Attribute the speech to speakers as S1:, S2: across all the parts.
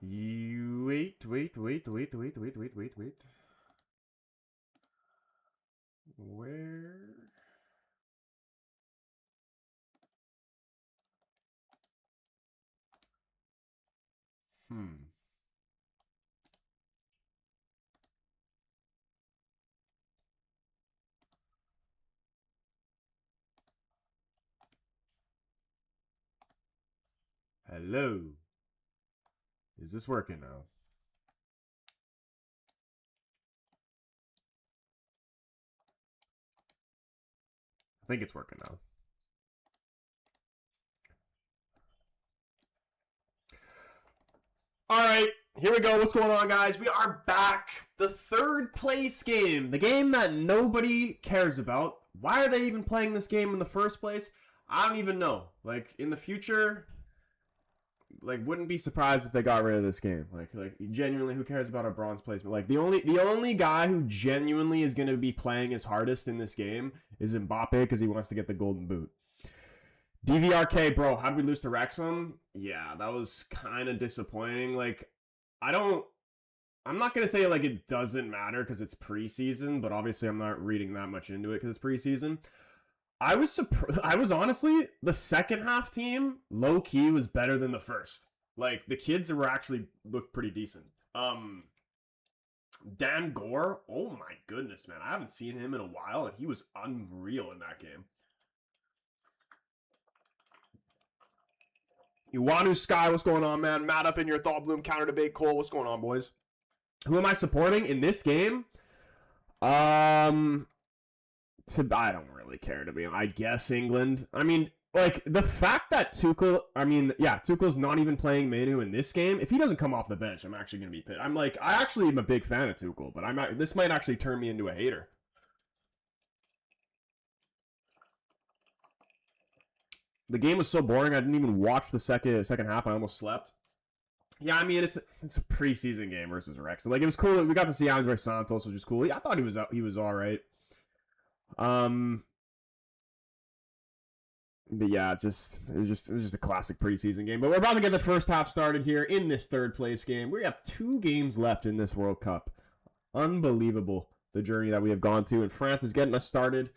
S1: You wait. Where? Hello. Is this working now? I think it's working now. All right, here we go. What's going on, guys? We are back. The third place game. The game that nobody cares about. Why are they even playing this game in the first place? I don't even know. Like, in the future, like, wouldn't be surprised if they got rid of this game. Like genuinely, who cares about a bronze placement? Like, the only guy who genuinely is going to be playing his hardest in this game is Mbappe because he wants to get the golden boot. DVRK, bro, how'd we lose to Wrexham? Yeah, that was kind of disappointing. Like, I'm not going to say, like, it doesn't matter because it's preseason, but obviously I'm not reading that much into it because it's preseason. I was honestly, the second half team, low-key, was better than the first. Like, the kids were actually looked pretty decent. Dan Gore, oh my goodness, man. I haven't seen him in a while, and he was unreal in that game. Iwanu Sky, what's going on, man? Matt up in your Thought Bloom counter debate. Cole, what's going on, boys? Who am I supporting in this game? I don't really care, to be honest. I guess England. I mean, like, the fact that Tuchel's not even playing Manu in this game. If he doesn't come off the bench, I'm actually going to be pissed. I actually am a big fan of Tuchel, but this might actually turn me into a hater. The game was so boring, I didn't even watch the second half. I almost slept. Yeah, I mean, it's a preseason game versus Wrexham. Like, it was cool. We got to see Andre Santos, which is cool. I thought he was all right. But yeah, it was just a classic preseason game. But we're about to get the first half started here in this third place game. We have 2 games left in this World Cup. Unbelievable, the journey that we have gone to. And France is getting us started,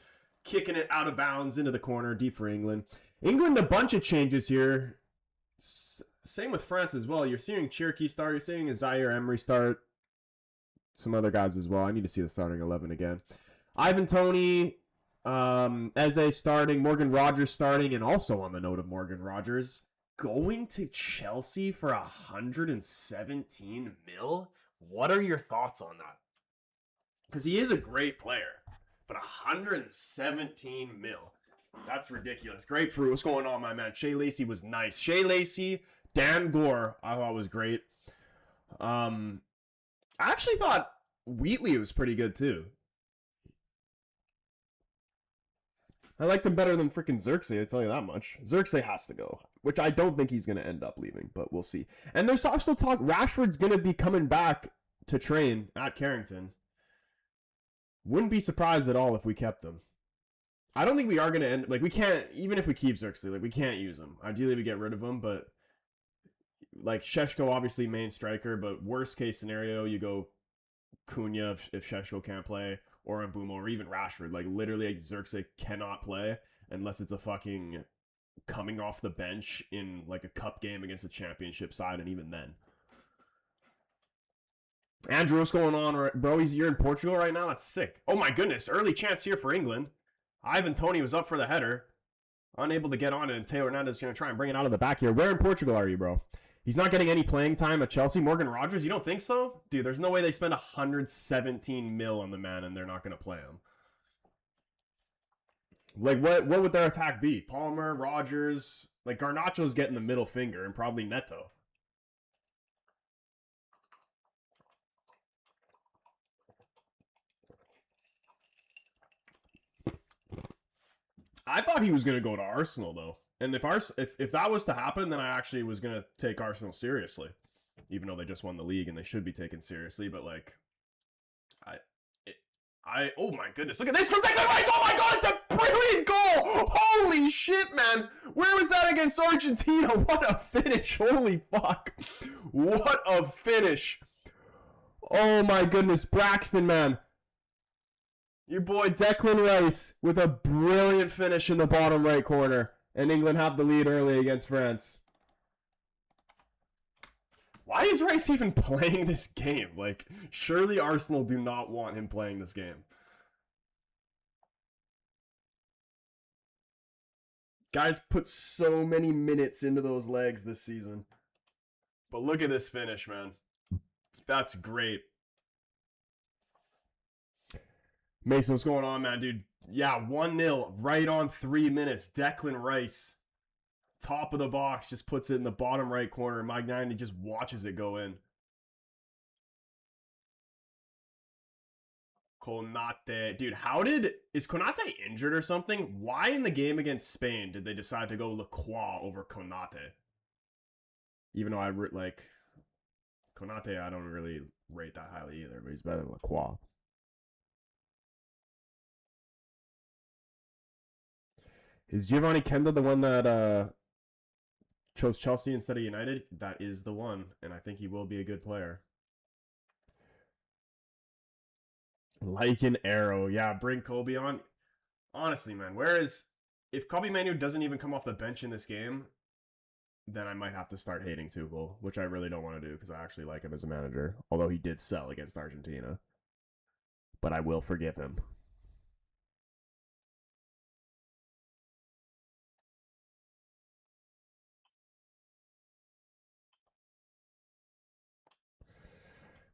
S1: kicking it out of bounds into the corner, deep for England. England, a bunch of changes here. Same with France as well. You're seeing Cherki start. You're seeing Zaire Emery start. Some other guys as well. I need to see the starting 11 again. Ivan Toney, Eze starting, Morgan Rogers starting, and also on the note of Morgan Rogers, going to Chelsea for 117 mil? What are your thoughts on that? Because he is a great player, but 117 mil. That's ridiculous. Grapefruit, what's going on, my man? Shea Lacey was nice. Shea Lacey, Dan Gore, I thought was great. I actually thought Wheatley was pretty good, too. I liked him better than freaking Xerxes, I tell you that much. Xerxes has to go, which I don't think he's going to end up leaving, but we'll see. And there's also talk Rashford's going to be coming back to train at Carrington. Wouldn't be surprised at all if we kept him. I don't think we are going to end... Like, we can't... Even if we keep Xerxes, like, we can't use him. Ideally, we get rid of him, but... Like, Šeško, obviously, main striker, but worst case scenario, you go Cunha if Šeško can't play, or Mbeumo, or even Rashford. Like, literally, Xerxes cannot play unless it's a fucking coming off the bench in, like, a cup game against a championship side, and even then. Andrew, what's going on, bro? You're in Portugal right now? That's sick. Oh, my goodness. Early chance here for England. Ivan Toney was up for the header. Unable to get on it, and Teo Hernandez is going to try and bring it out of the back here. Where in Portugal are you, bro? He's not getting any playing time at Chelsea. Morgan Rogers, you don't think so? Dude, there's no way they spend 117 mil on the man and they're not going to play him. Like, what would their attack be? Palmer, Rogers, like Garnacho's getting the middle finger, and probably Neto. I thought he was going to go to Arsenal though. And if that was to happen, then I actually was going to take Arsenal seriously. Even though they just won the league and they should be taken seriously, but like oh my goodness, look at this from Declan Rice. Oh my god, it's a brilliant goal. Holy shit, man. Where was that against Argentina? What a finish. Holy fuck. What a finish. Oh my goodness, Braxton, man. Your boy Declan Rice with a brilliant finish in the bottom right corner. And England have the lead early against France. Why is Rice even playing this game? Like, surely Arsenal do not want him playing this game. Guys put so many minutes into those legs this season. But look at this finish, man. That's great. Mason, what's going on, man, dude? Yeah, 1-0, right on 3 minutes. Declan Rice, top of the box, just puts it in the bottom right corner. Magnani just watches it go in. Konate. Dude, is Konate injured or something? Why in the game against Spain did they decide to go Lacroix over Konate? Even though Konate, I don't really rate that highly either, but he's better than Lacroix. Is Giovanni Kenda the one that chose Chelsea instead of United? That is the one, and I think he will be a good player. Like an arrow. Yeah, bring Kobe on. Honestly, man, if Kobe Manu doesn't even come off the bench in this game, then I might have to start hating Tuchel, which I really don't want to do because I actually like him as a manager, although he did sell against Argentina. But I will forgive him.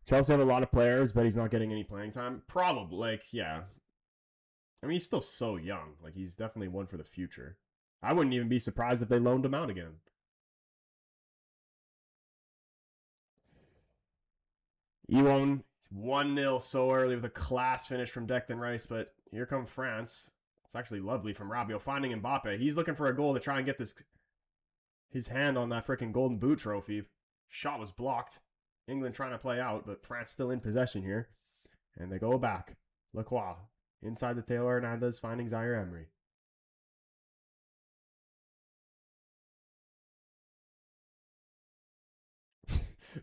S1: Chelsea have a lot of players, but he's not getting any playing time. Probably, yeah. I mean, he's still so young. Like, he's definitely one for the future. I wouldn't even be surprised if they loaned him out again. Ewon 1-0 so early with a class finish from Declan Rice, but here come France. It's actually lovely from Rabiot finding Mbappe. He's looking for a goal to try and get his hand on that freaking Golden Boot trophy. Shot was blocked. England trying to play out, but France still in possession here. And they go back. Lacroix inside the Theo Hernandez finding Zaire Emery.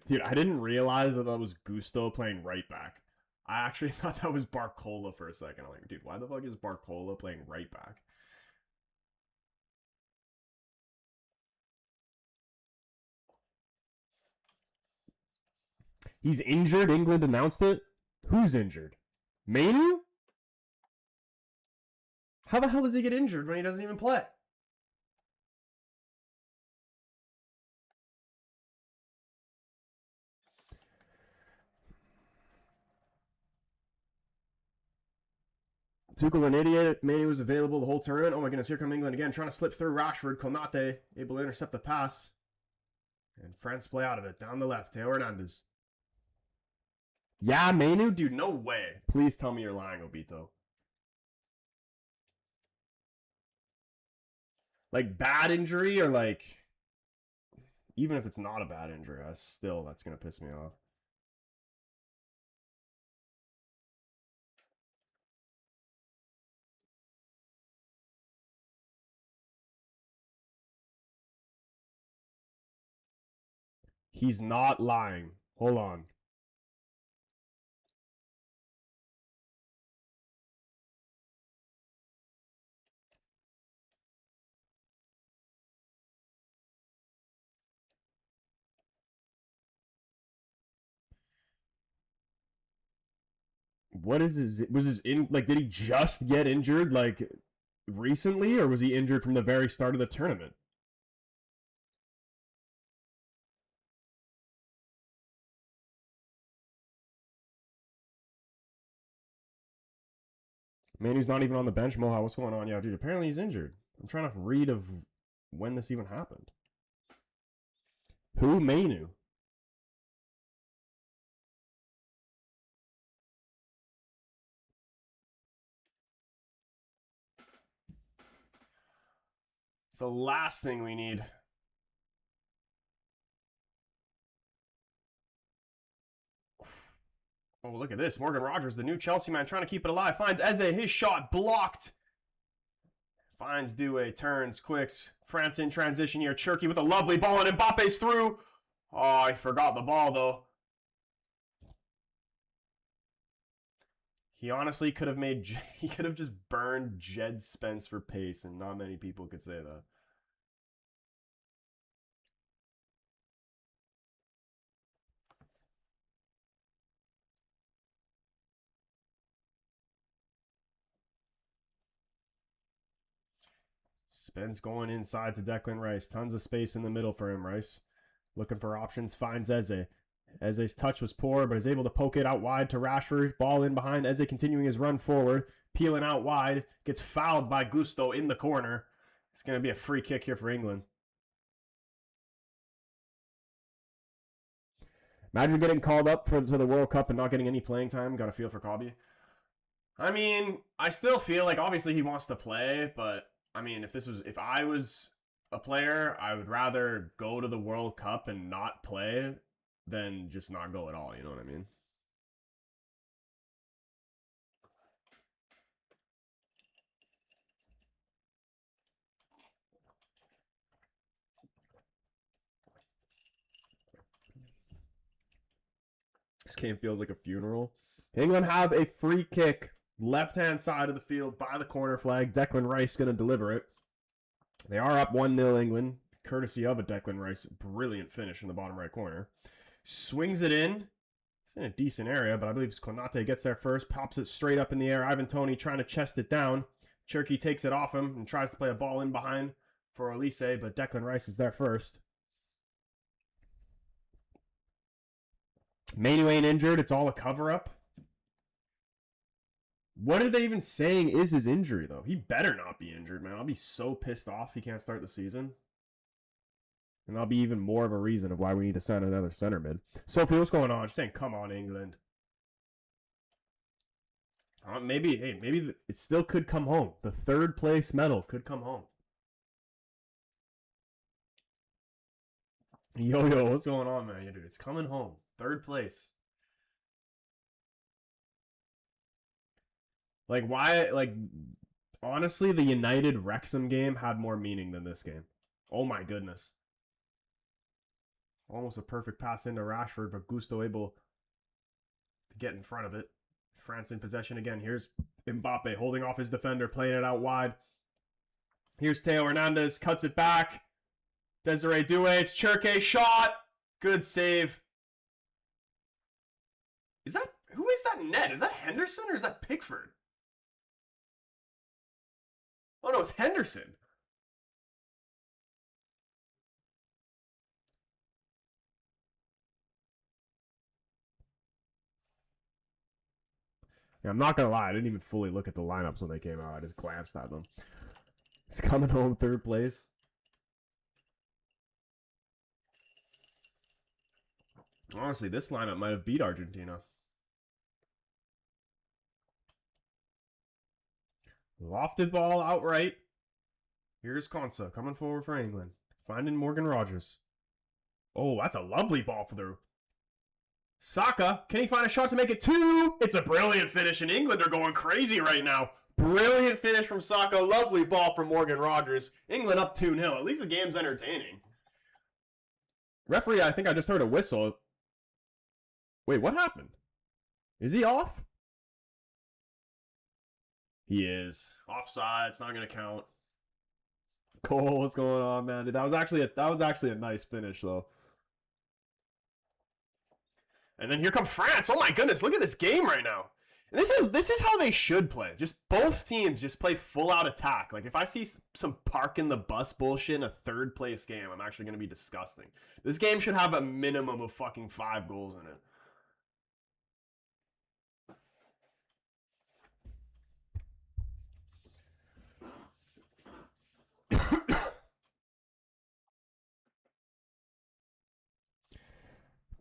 S1: Dude, I didn't realize that was Gusto playing right back. I actually thought that was Barcola for a second. I'm like, dude, why the fuck is Barcola playing right back? He's injured. England announced it. Who's injured? Manu? How the hell does he get injured when he doesn't even play? Tuchel an idiot. Manu was available the whole tournament. Oh my goodness, here come England again, trying to slip through Rashford. Konate able to intercept the pass. And France play out of it. Down the left, Theo Hernandez. Yeah, Manu? Dude, no way. Please tell me you're lying, Obito. Like, bad injury or like... Even if it's not a bad injury, that's going to piss me off. He's not lying. Hold on. What is did he just get injured like recently, or was he injured from the very start of the tournament? Manu's not even on the bench. Moha, what's going on? Yeah, dude, apparently he's injured. I'm trying to read of when this even happened. Who? Manu? the last thing we need. Oh, look at this. Morgan Rogers, the new Chelsea man, trying to keep it alive. Finds Eze, his shot blocked. Finds Doué, turns, quicks. France in transition here. Cherki with a lovely ball, and Mbappe's through. Oh, I forgot the ball, though. He honestly could have made... He could have just burned Jed Spence for pace, and not many people could say that. Spence going inside to Declan Rice. Tons of space in the middle for him, Rice. Looking for options, finds Eze. Eze's touch was poor, but is able to poke it out wide to Rashford. Ball in behind. Eze continuing his run forward. Peeling out wide. Gets fouled by Gusto in the corner. It's going to be a free kick here for England. Imagine getting called up to the World Cup and not getting any playing time. Got a feel for Kobbie. I mean, I still feel like obviously he wants to play, but I mean, if I was a player, I would rather go to the World Cup and not play than just not go at all. You know what I mean? This game feels like a funeral. England have a free kick, left-hand side of the field by the corner flag. Declan Rice going to deliver it. They are up 1-0 England, courtesy of a Declan Rice brilliant finish in the bottom right corner. Swings it in. It's in a decent area, but I believe Konate gets there first, pops it straight up in the air. Ivan Toney trying to chest it down. Cherki takes it off him and tries to play a ball in behind for Elise, but Declan Rice is there first. Manu ain't injured. It's all a cover-up. What are they even saying is his injury, though? He better not be injured, man. I'll be so pissed off he can't start the season. And that'll be even more of a reason of why we need to send another center mid. Sophie, what's going on? She's saying, come on, England. Maybe it still could come home. The third place medal could come home. Yo, what's going on, man? Yeah, dude, it's coming home. Third place. Like, why? Like, honestly, the United Wrexham game had more meaning than this game. Oh my goodness. Almost a perfect pass into Rashford, but Gusto able to get in front of it. France in possession again. Here's Mbappe holding off his defender, playing it out wide. Here's Theo Hernandez, cuts it back. Desiree Doué, it's Cherki, shot. Good save. Who is that net? Is that Henderson or is that Pickford? Oh no, it's Henderson. Yeah, I'm not gonna lie, I didn't even fully look at the lineups when they came out. I just glanced at them. It's coming home third place. Honestly, this lineup might have beat Argentina. Lofted ball outright. Here's Konsa coming forward for England. Finding Morgan Rogers. Oh, that's a lovely ball through. Saka, can he find a shot to make it 2? It's a brilliant finish, and England are going crazy right now. Brilliant finish from Saka. Lovely ball from Morgan Rogers. England up 2-0. At least the game's entertaining. Referee, I think I just heard a whistle. Wait, what happened? Is he off? He is. Offside. It's not going to count. Cole, what's going on, man? Dude, that was actually a nice finish, though. And then here comes France. Oh my goodness, look at this game right now. And this is how they should play. Just both teams just play full out attack. Like if I see some parking the bus bullshit in a third place game, I'm actually going to be disgusting. This game should have a minimum of fucking 5 goals in it.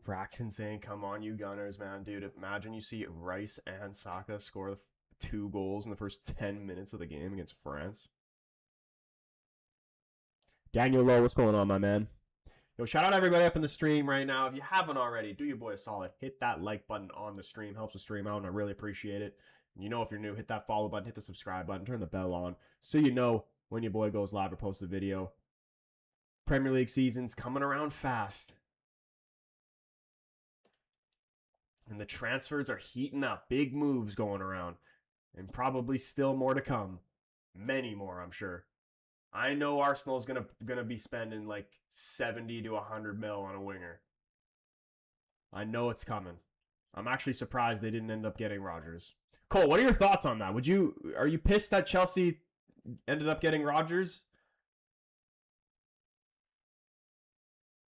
S1: Braxton saying, come on, you Gunners, man. Dude, imagine you see Rice and Saka score 2 goals in the first 10 minutes of the game against France. Daniel Lowe, what's going on, my man? Yo, shout out everybody up in the stream right now. If you haven't already, do your boy a solid. Hit that like button on the stream. Helps the stream out, and I really appreciate it. And you know, if you're new, hit that follow button, hit the subscribe button, turn the bell on, so you know when your boy goes live or posts a video. Premier League season's coming around fast. And the transfers are heating up. Big moves going around. And probably still more to come. Many more, I'm sure. I know Arsenal's gonna be spending like 70 to 100 mil on a winger. I know it's coming. I'm actually surprised they didn't end up getting Rodgers. Cole, what are your thoughts on that? Are you pissed that Chelsea ended up getting Rodgers?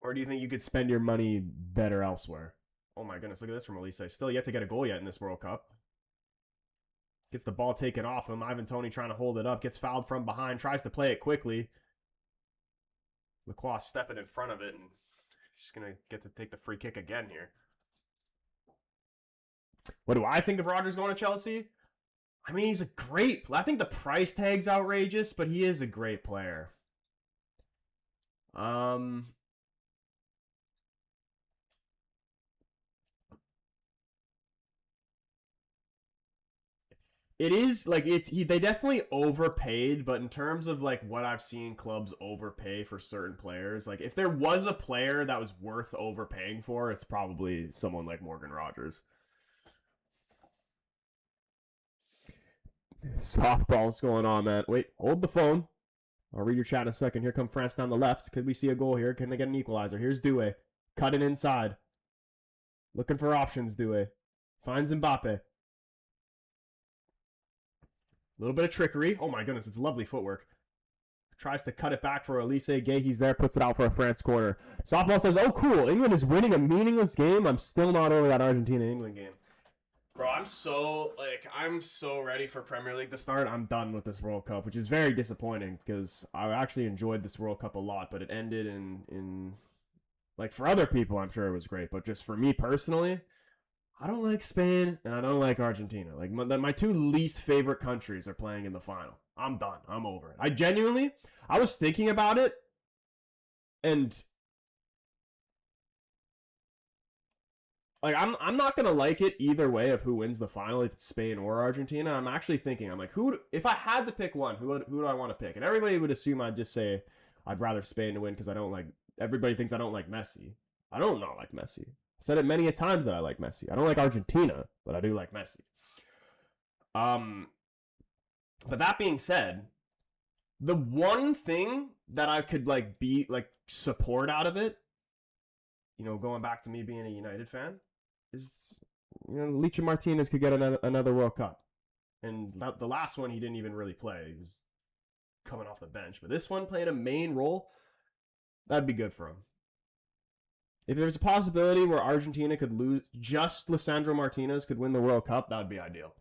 S1: Or do you think you could spend your money better elsewhere? Oh my goodness, look at this from Elise. Still yet to get a goal yet in this World Cup. Gets the ball taken off him. Ivan Toney trying to hold it up. Gets fouled from behind. Tries to play it quickly. Lacroix stepping in front of it. And he's going to get to take the free kick again here. What do I think of Rodgers going to Chelsea? I mean, he's a great... I think the price tag's outrageous, but he is a great player. It is like they definitely overpaid, but in terms of like what I've seen clubs overpay for certain players, like if there was a player that was worth overpaying for, it's probably someone like Morgan Rodgers. Softball's going on, man. Wait, hold the phone. I'll read your chat in a second. Here come France down the left. Could we see a goal here? Can they get an equalizer? Here's Doué. Cut it inside. Looking for options, Doué. Finds Mbappe. A little bit of trickery. Oh my goodness, it's lovely footwork. Tries to cut it back for Elise Gay. He's there, puts it out for a France corner. Softball says, oh cool, England is winning a meaningless game. I'm still not over that Argentina-England game. Bro, I'm so ready for Premier League to start. I'm done with this World Cup, which is very disappointing because I actually enjoyed this World Cup a lot, but it ended in like for other people, I'm sure it was great, but just for me personally, I don't like Spain and I don't like Argentina. Like my two least favorite countries are playing in the final. I'm done. I'm over it. I was thinking about it, and like I'm not gonna like it either way of who wins the final, if it's Spain or Argentina. I'm actually thinking, I'm like, if I had to pick one, who do I want to pick? And everybody would assume I'd just say I'd rather Spain to win because I don't like. Everybody thinks I don't like Messi. I don't not like Messi. I said it many a times that I like Messi. I don't like Argentina, but I do like Messi. But that being said, the one thing that I could support out of it, going back to me being a United fan, is Licha Martinez could get another World Cup. And the last one he didn't even really play. He was coming off the bench. But this one played a main role. That'd be good for him. If there's a possibility where Argentina could lose, just Lisandro Martinez could win the World Cup, that would be ideal.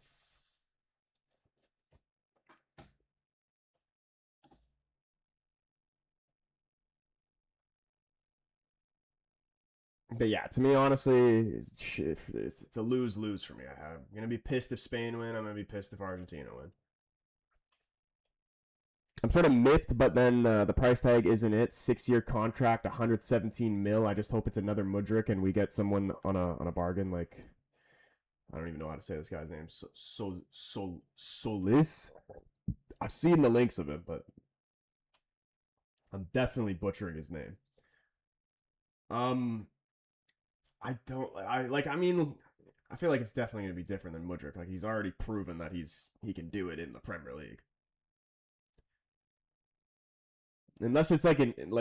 S1: But yeah, to me, honestly, it's a lose-lose for me. I'm going to be pissed if Spain win. I'm going to be pissed if Argentina win. I'm sort of miffed, but then the price tag isn't it. 6-year contract, 117 mil. I just hope it's another Mudryk and we get someone on a bargain. Like, I don't even know how to say this guy's name. Solis. I've seen the links of it, but I'm definitely butchering his name. I feel like it's definitely going to be different than Mudryk. Like, he's already proven that he can do it in the Premier League. Unless it's like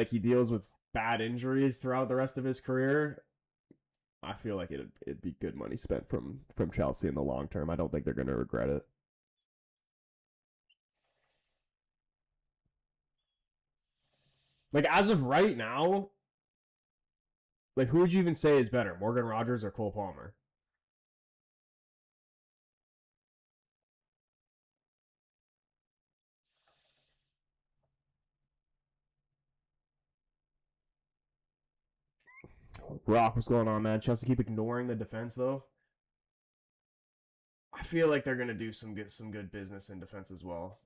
S1: he deals with bad injuries throughout the rest of his career, I feel like it'd be good money spent from Chelsea in the long term. I don't think they're going to regret it. Like, as of right now, like, who would you even say is better, Morgan Rodgers or Cole Palmer? Rock, what's going on, man? Chelsea keep ignoring the defense, though. I feel like they're gonna do some good business in defense as well.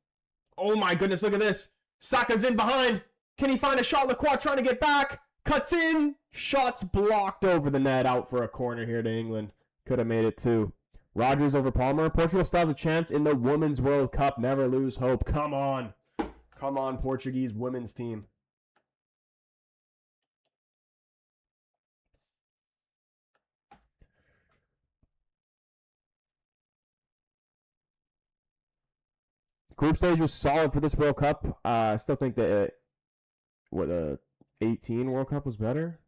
S1: Oh my goodness, look at this! Saka's in behind! Can he find a shot? Lacroix trying to get back. Cuts in. Shots blocked over the net. Out for a corner here to England. Could have made it too. Rogers over Palmer. Portugal still has a chance in the Women's World Cup. Never lose hope. Come on. Come on, Portuguese women's team. Group stage was solid for this World Cup. I still think that the 18 World Cup was better.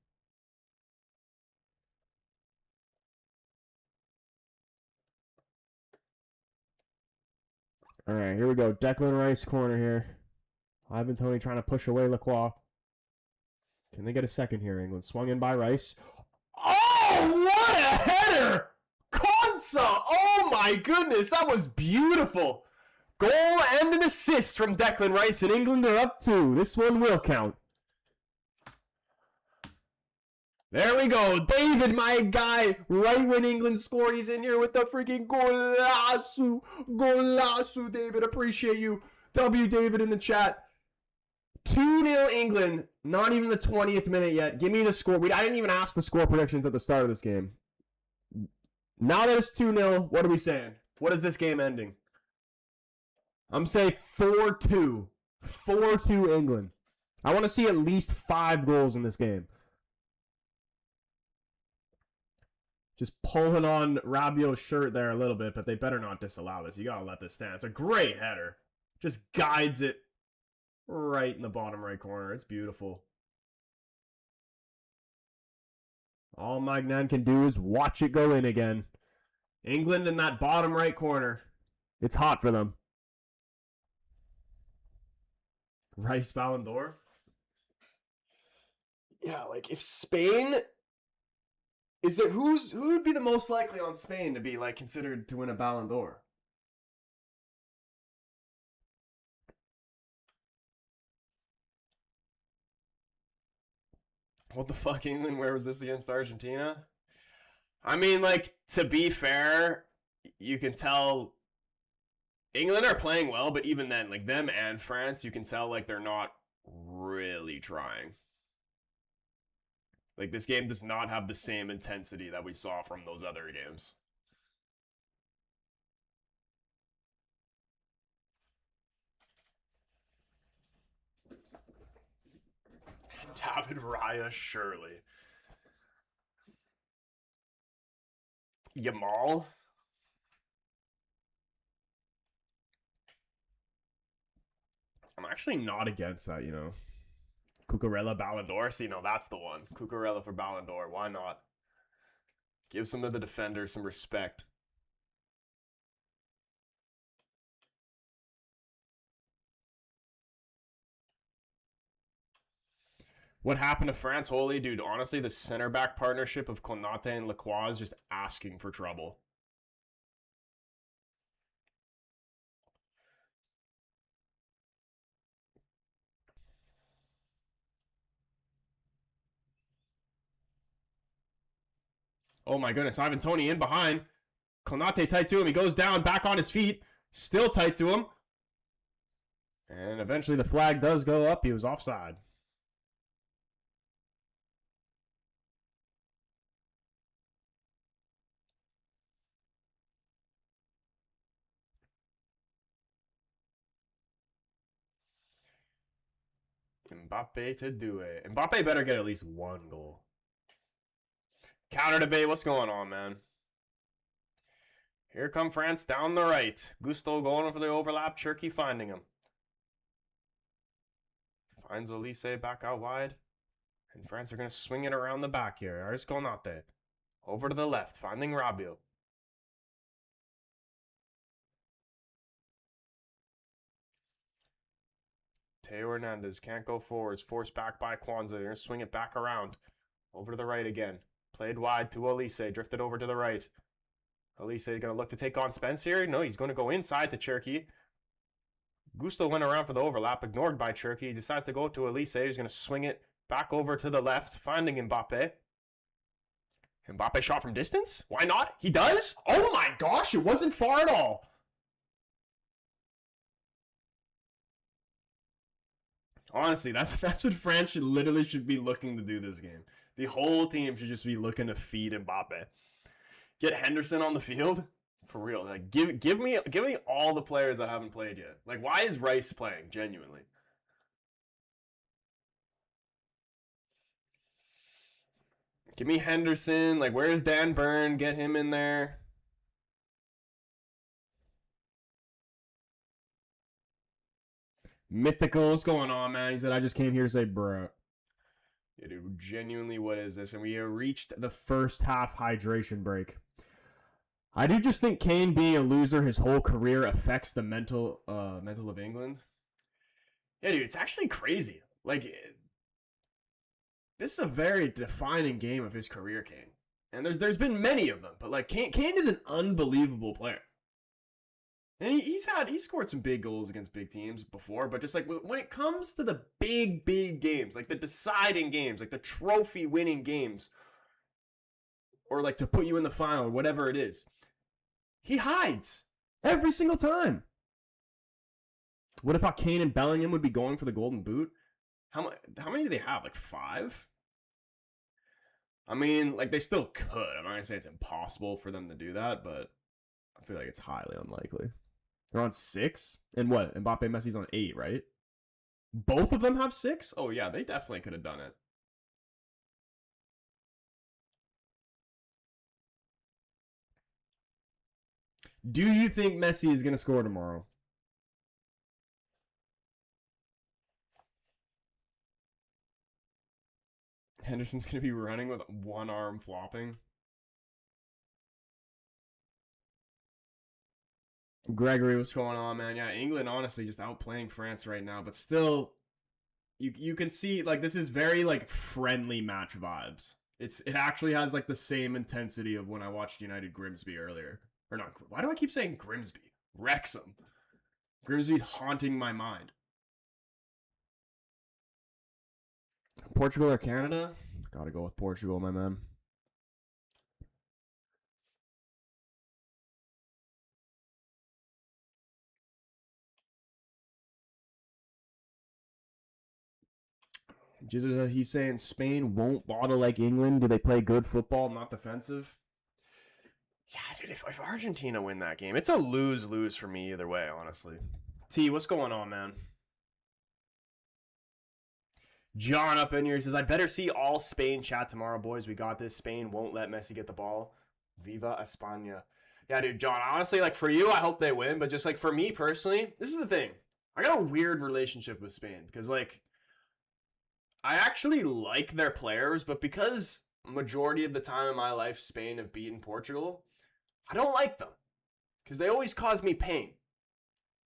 S1: All right, here we go. Declan Rice corner here. Ivan Toney trying to push away Lacroix. Can they get a second here, England? Swung in by Rice. Oh, what a header! Konsa! Oh my goodness, that was beautiful. Goal and an assist from Declan Rice, and England are up 2. This one will count. There we go. David, my guy. Right when England scored, he's in here with the freaking golazo. Golazo, David. Appreciate you. W. David in the chat. 2-0 England. Not even the 20th minute yet. Give me the score. I didn't even ask the score predictions at the start of this game. Now that it's 2-0, what are we saying? What is this game ending? I'm saying 4-2. 4-2 England. I want to see at least 5 goals in this game. Just pulling on Rabiot's shirt there a little bit, but they better not disallow this. You gotta let this stand. It's a great header. Just guides it right in the bottom right corner. It's beautiful. All Magnan can do is watch it go in again. England in that bottom right corner. It's hot for them. Rice Ballon d'Or? Yeah, like if Spain... who would be the most likely on Spain to be like considered to win a Ballon d'Or? What the fuck, England? Where was this against Argentina? I mean, like, to be fair, you can tell England are playing well, but even then, like, them and France, you can tell, like, they're not really trying. Like, this game does not have the same intensity that we saw from those other games. David Raya, surely. Yamal? I'm actually not against that, you know. Cucurella Ballon d'Or? See, no, that's the one. Cucurella for Ballon d'Or. Why not? Give some of the defenders some respect. What happened to France? Holy, dude, honestly, the center back partnership of Konate and Lacroix is just asking for trouble. Oh my goodness, Ivan Toney in behind. Konate tight to him. He goes down, back on his feet. Still tight to him. And eventually the flag does go up. He was offside. Mbappe to do it. Mbappe better get at least 1 goal. Counter debate. What's going on, man? Here come France down the right. Gusto going for the overlap. Cherki finding him. Finds Olise back out wide. And France are going to swing it around the back here. Aris Konate. Over to the left. Finding Rabiot. Teo Hernandez can't go forward. It's forced back by Kwanzaa. They're going to swing it back around. Over to the right again. Played wide to Olise. Drifted over to the right. Olise going to look to take on Spence here. No, he's going to go inside to Cherki. Gusto went around for the overlap. Ignored by Cherki. He decides to go to Olise. He's going to swing it back over to the left. Finding Mbappe. Mbappe shot from distance? Why not? He does? Oh my gosh, it wasn't far at all. Honestly, that's what France should be looking to do this game. The whole team should just be looking to feed Mbappe. Get Henderson on the field for real. Like give me all the players that haven't played yet. Like why is Rice playing genuinely? Give me Henderson. Like where's Dan Burn? Get him in there. Mythical, what's going on, man? He said, I just came here to say, bruh. Yeah, dude, genuinely, what is this? And we have reached the first half hydration break. I do just think Kane being a loser his whole career affects the mental of England. Yeah, dude, it's actually crazy. Like, this is a very defining game of his career, Kane. And there's been many of them, but like Kane is an unbelievable player. And he's scored some big goals against big teams before, but just like when it comes to the big games, like the deciding games, like the trophy winning games, or like to put you in the final or whatever it is, he hides every single time. Would have thought Kane and Bellingham would be going for the Golden Boot. How many do they have? Like 5? I mean, like they still could. I'm not gonna say it's impossible for them to do that, but I feel like it's highly unlikely. They're on 6? And what? Mbappe, Messi's on 8, right? Both of them have 6? Oh, yeah, they definitely could have done it. Do you think Messi is going to score tomorrow? Henderson's going to be running with one arm flopping. Gregory, what's going on, man? Yeah, England honestly just outplaying France right now, but still, you can see like this is very like friendly match vibes. It actually has like the same intensity of when I watched United Grimsby earlier. Or not, why do I keep saying Grimsby? Wrexham. Grimsby's haunting my mind. Portugal or Canada? Gotta go with Portugal, my man. He's saying Spain won't bottle like England. Do they play good football, not defensive? Yeah, dude, if Argentina win that game, it's a lose-lose for me either way, honestly. T, what's going on, man? John up in here, he says, I better see all Spain chat tomorrow, boys. We got this. Spain won't let Messi get the ball. Viva España. Yeah, dude, John, honestly, like, for you, I hope they win. But just, like, for me personally, this is the thing. I got a weird relationship with Spain. Because, like, I actually like their players. But because majority of the time in my life, Spain have beaten Portugal, I don't like them. Because they always cause me pain.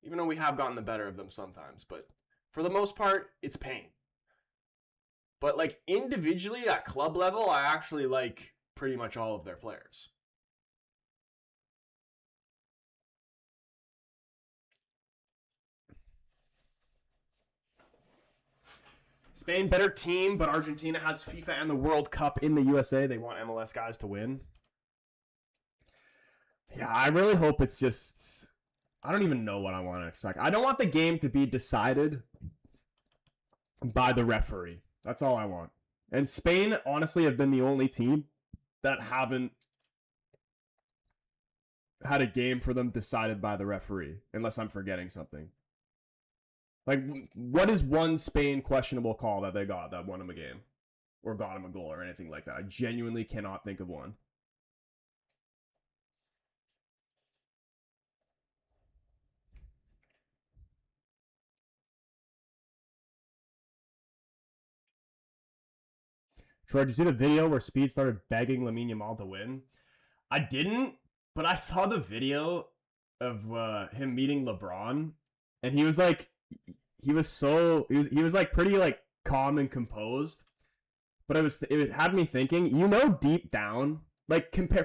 S1: Even though we have gotten the better of them sometimes. But for the most part, it's pain. But like individually at club level, I actually like pretty much all of their players. Spain, better team, but Argentina has FIFA and the World Cup in the USA. They want MLS guys to win. Yeah, I really hope it's just... I don't even know what I want to expect. I don't want the game to be decided by the referee. That's all I want. And Spain, honestly, have been the only team that haven't had a game for them decided by the referee, unless I'm forgetting something. Like, what is one Spain questionable call that they got that won them a game? Or got them a goal or anything like that? I genuinely cannot think of one. Troy, did you see the video where Speed started begging Lamine Yamal to win? I didn't, but I saw the video of him meeting LeBron, and he was like, he was like pretty like calm and composed, but it had me thinking, deep down, like compare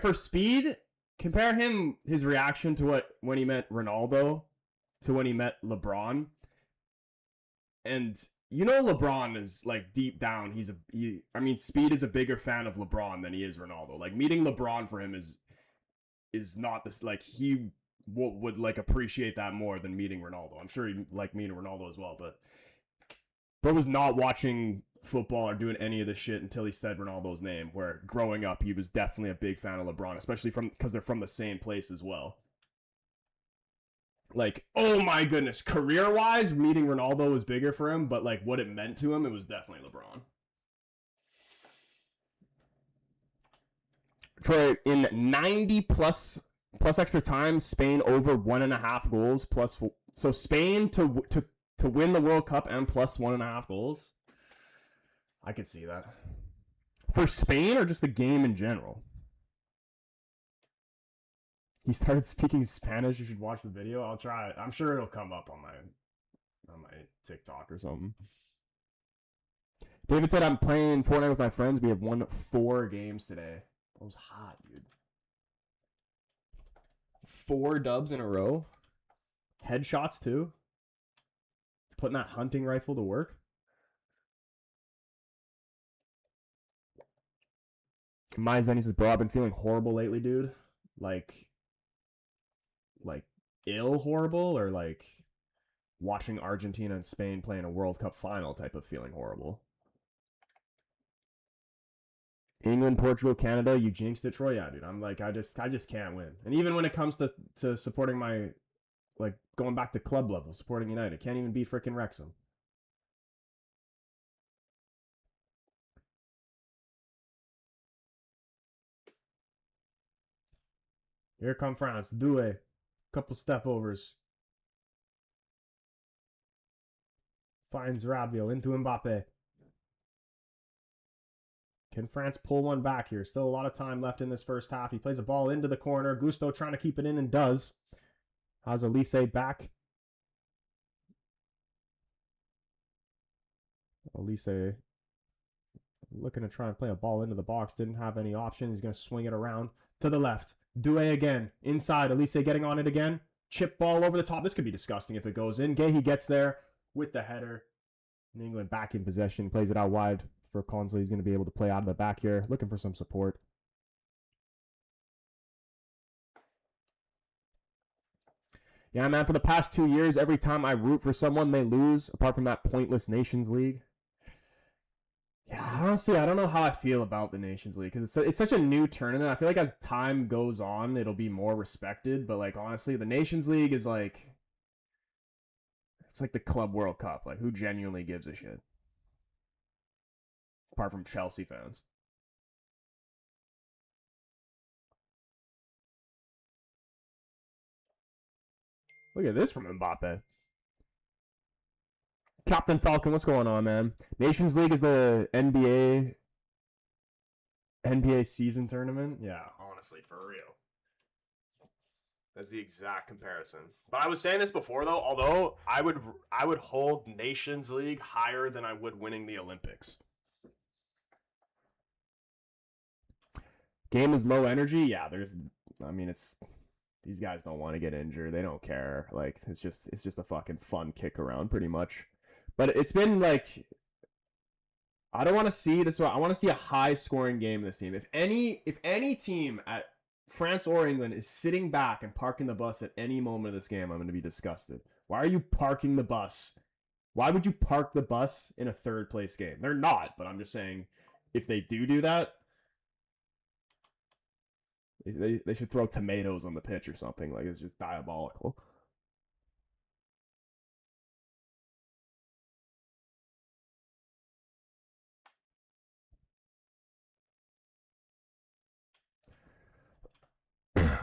S1: his reaction to when he met Ronaldo to when he met LeBron, and LeBron is like deep down. Speed is a bigger fan of LeBron than he is Ronaldo. Like meeting LeBron for him is not this, like he would like appreciate that more than meeting Ronaldo. I'm sure he'd like meeting Ronaldo as well, but Bro was not watching football or doing any of this shit until he said Ronaldo's name, where growing up he was definitely a big fan of LeBron, especially because they're from the same place as well. Like, oh my goodness, career-wise, meeting Ronaldo was bigger for him, but like what it meant to him, it was definitely LeBron. Troy, in 90 plus extra time, Spain over 1.5 goals plus. So Spain to win the World Cup and plus 1.5 goals. I could see that. For Spain or just the game in general? He started speaking Spanish. You should watch the video. I'll try it. I'm sure it'll come up on my TikTok or something. David said, I'm playing Fortnite with my friends. We have won 4 games today. That was hot, dude. 4 dubs in a row. Headshots, too. Putting that hunting rifle to work. My Zenny says, bro, I've been feeling horrible lately, dude. Like ill horrible, or like watching Argentina and Spain play in a World Cup final type of feeling horrible. England, Portugal, Canada, you jinxed it, Troy. Yeah, dude. I'm like, I just can't win. And even when it comes to supporting my, like, going back to club level, supporting United, can't even beat freaking Wrexham. Here come France. Doué. Couple step overs. Finds Rabiot into Mbappe. Can France pull one back here? Still a lot of time left in this first half. He plays a ball into the corner. Gusto trying to keep it in and does. Has Elise back. Elise looking to try and play a ball into the box. Didn't have any option. He's going to swing it around to the left. Doué again. Inside. Elise getting on it again. Chip ball over the top. This could be disgusting if it goes in. Gahey gets there with the header. And England back in possession. Plays it out wide for Consley. He's going to be able to play out of the back here. Looking for some support. Yeah, man, for the past 2 years, every time I root for someone, they lose, apart from that pointless Nations League. Yeah, honestly, I don't know how I feel about the Nations League, because it's such a new tournament. I feel like as time goes on, it'll be more respected, but, like, honestly, the Nations League is, like, it's like the Club World Cup. Like, who genuinely gives a shit? Apart from Chelsea fans. Look at this from Mbappe. Captain Falcon, what's going on, man? Nations League is the NBA season tournament. Yeah, honestly, for real. That's the exact comparison. But I was saying this before, though. Although I would hold Nations League higher than I would winning the Olympics. Game is low energy. Yeah, it's these guys don't want to get injured. They don't care. Like it's just a fucking fun kick around, pretty much. But it's been like, I don't want to see this. I want to see a high scoring game this team. If any team at France or England is sitting back and parking the bus at any moment of this game, I'm going to be disgusted. Why are you parking the bus? Why would you park the bus in a third place game? They're not, but I'm just saying, if they do that, they should throw tomatoes on the pitch or something. Like, it's just diabolical.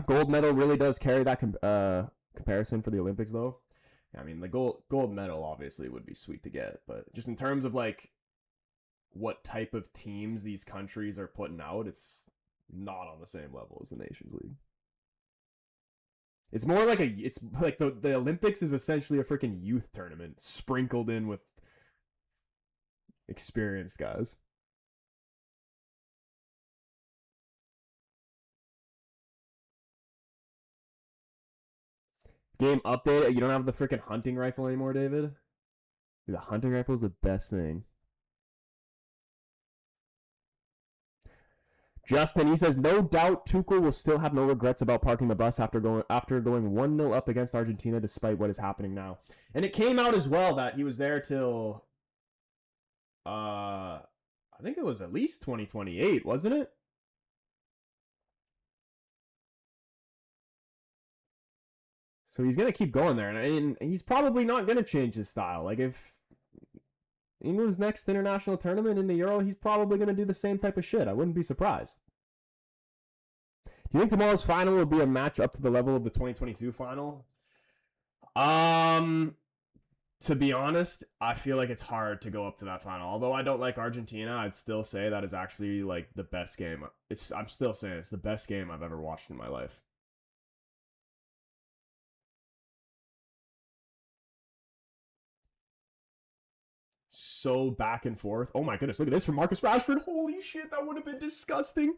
S1: Gold medal really does carry that comparison for the Olympics, though. I mean, the gold medal obviously would be sweet to get, but just in terms of like what type of teams these countries are putting out, it's not on the same level as the Nations League. It's more like the Olympics is essentially a freaking youth tournament sprinkled in with experienced guys. Game update. You don't have the freaking hunting rifle anymore, David? The hunting rifle is the best thing. Justin, he says, no doubt Tuchel will still have no regrets about parking the bus after going 1-0 up against Argentina, despite what is happening now. And it came out as well that he was there till I think it was at least 2028, wasn't it? So he's going to keep going there. And he's probably not going to change his style. Like, if England's next international tournament in the Euro, he's probably going to do the same type of shit. I wouldn't be surprised. Do you think tomorrow's final will be a match up to the level of the 2022 final? To be honest, I feel like it's hard to go up to that final. Although I don't like Argentina, I'd still say that is actually like the best game. I'm still saying it's the best game I've ever watched in my life. So back and forth. Oh my goodness, look at this from Marcus Rashford. Holy shit, that would have been disgusting.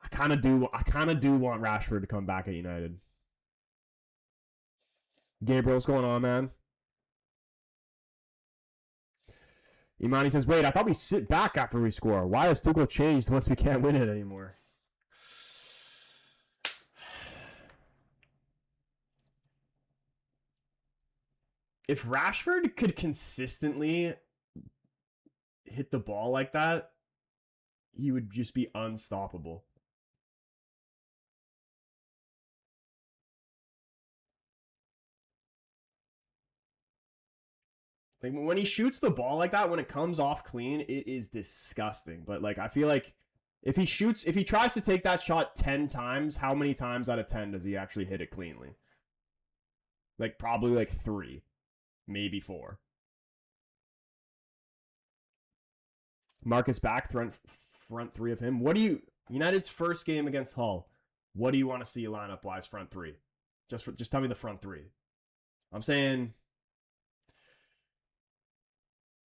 S1: I kind of do want Rashford to come back at United. Gabriel, what's going on, man? Imani says, wait, I thought we sit back after we score. Why has Tuchel changed once we can't win it anymore? If Rashford could consistently hit the ball like that, he would just be unstoppable. Like, when he shoots the ball like that, when it comes off clean, it is disgusting. But like, I feel like if he tries to take that shot 10 times, how many times out of 10 does he actually hit it cleanly? Like, probably like 3, maybe 4. Marcus back, front 3 of him. What do you, United's first game against Hull, what do you want to see lineup wise front 3? Just tell me the front 3. I'm saying,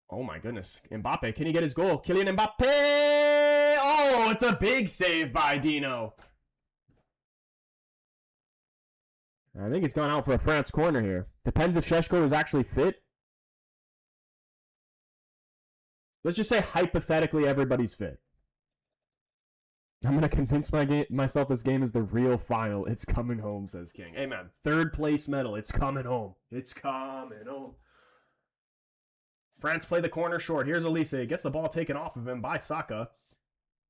S1: oh my goodness. Mbappe, can he get his goal? Kylian Mbappe! Oh, it's a big save by Dino. I think it's gone out for a France corner here. Depends if Šeško is actually fit. Let's just say hypothetically everybody's fit. I'm going to convince myself this game is the real final. It's coming home, says King. Hey, man, 3rd place medal. It's coming home. It's coming home. France play the corner short. Here's Elise. Gets the ball taken off of him by Saka.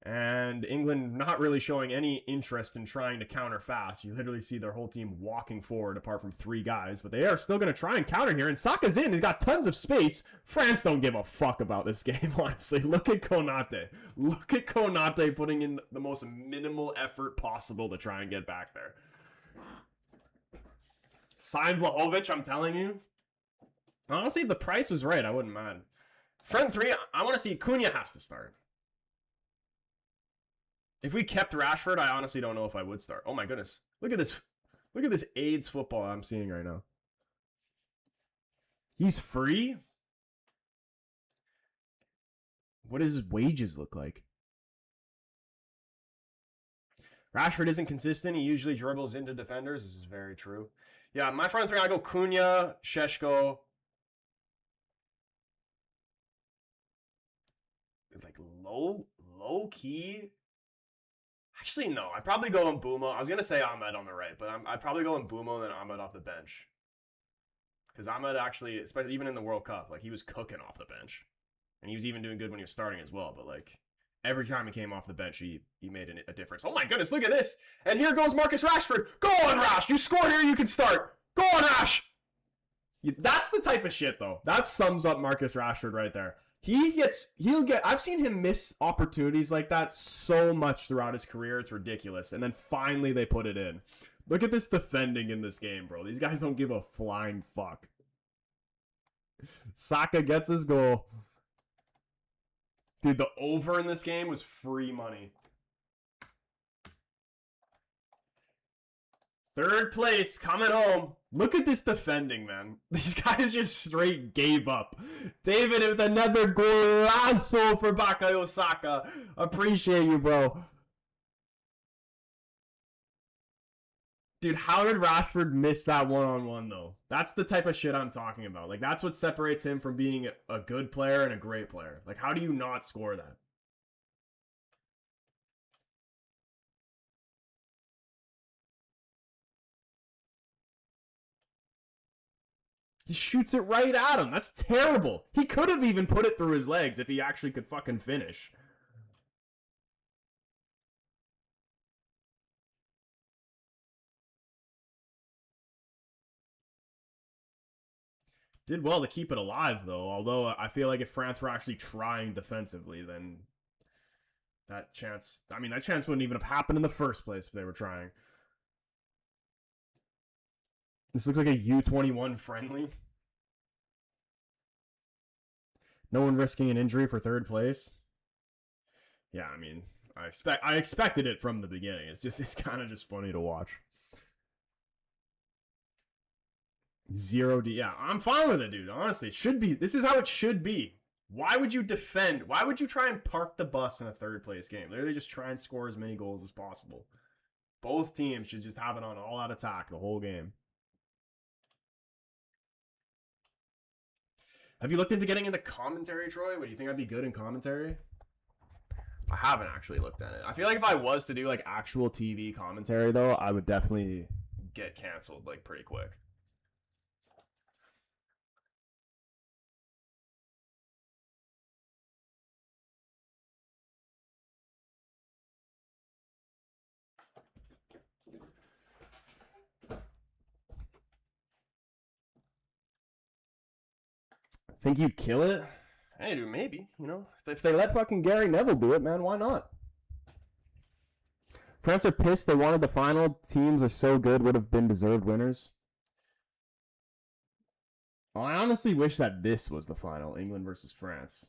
S1: And England not really showing any interest in trying to counter fast. You literally see their whole team walking forward apart from 3 guys. But they are still going to try and counter here. And Saka's in. He's got tons of space. France don't give a fuck about this game, honestly. Look at Konate. Look at Konate putting in the most minimal effort possible to try and get back there. Sign Vlahovic, I'm telling you. Honestly, if the price was right, I wouldn't mind. Front 3, I want to see Cunha has to start. If we kept Rashford, I honestly don't know if I would start. Oh my goodness. Look at this. Look at this AIDS football I'm seeing right now. He's free? What does his wages look like? Rashford isn't consistent. He usually dribbles into defenders. This is very true. Yeah, my front 3, I go Cunha, Šeško. Like low key. Actually, no. I'd probably go Mbeumo. I was going to say Ahmed on the right, but I'd probably go Mbeumo and then Ahmed off the bench. Because Ahmed actually, especially even in the World Cup, like he was cooking off the bench. And he was even doing good when he was starting as well. But like every time he came off the bench, he made a difference. Oh my goodness, look at this. And here goes Marcus Rashford. Go on, Rash. You score here, you can start. Go on, Rash. That's the type of shit, though. That sums up Marcus Rashford right there. I've seen him miss opportunities like that so much throughout his career. It's ridiculous. And then finally they put it in. Look at this defending in this game, bro. These guys don't give a flying fuck. Saka gets his goal. Dude, the over in this game was free money. 3rd place, coming home. Look at this defending, man. These guys just straight gave up. David with another golazo for Bukayo Saka. Appreciate you, bro. Dude, how did Rashford miss that one-on-one, though? That's the type of shit I'm talking about. Like, that's what separates him from being a good player and a great player. Like, how do you not score that? He shoots it right at him. That's terrible. He could have even put it through his legs if he actually could fucking finish. Did well to keep it alive, though. Although I feel like if France were actually trying defensively, then that chance, I mean, that chance wouldn't even have happened in the first place if they were trying. This looks like a U21 friendly. No one risking an injury for third place. Yeah, I mean, I expected it from the beginning. It's kind of just funny to watch. 0D. Yeah, I'm fine with it, dude. Honestly, it should be. This is how it should be. Why would you defend? Why would you try and park the bus in a third place game? Literally just try and score as many goals as possible. Both teams should just have it on all out attack the whole game. Have you looked into getting into commentary, Troy? What do you think I'd be good in commentary? I haven't actually looked at it. I feel like if I was to do like actual TV commentary though, I would definitely get canceled like pretty quick. Think you'd kill it? Hey, dude, maybe. You know, if they let fucking Gary Neville do it, man, why not? France are pissed. They wanted the final. Teams are so good, would have been deserved winners. Well, I honestly wish that this was the final, England versus France.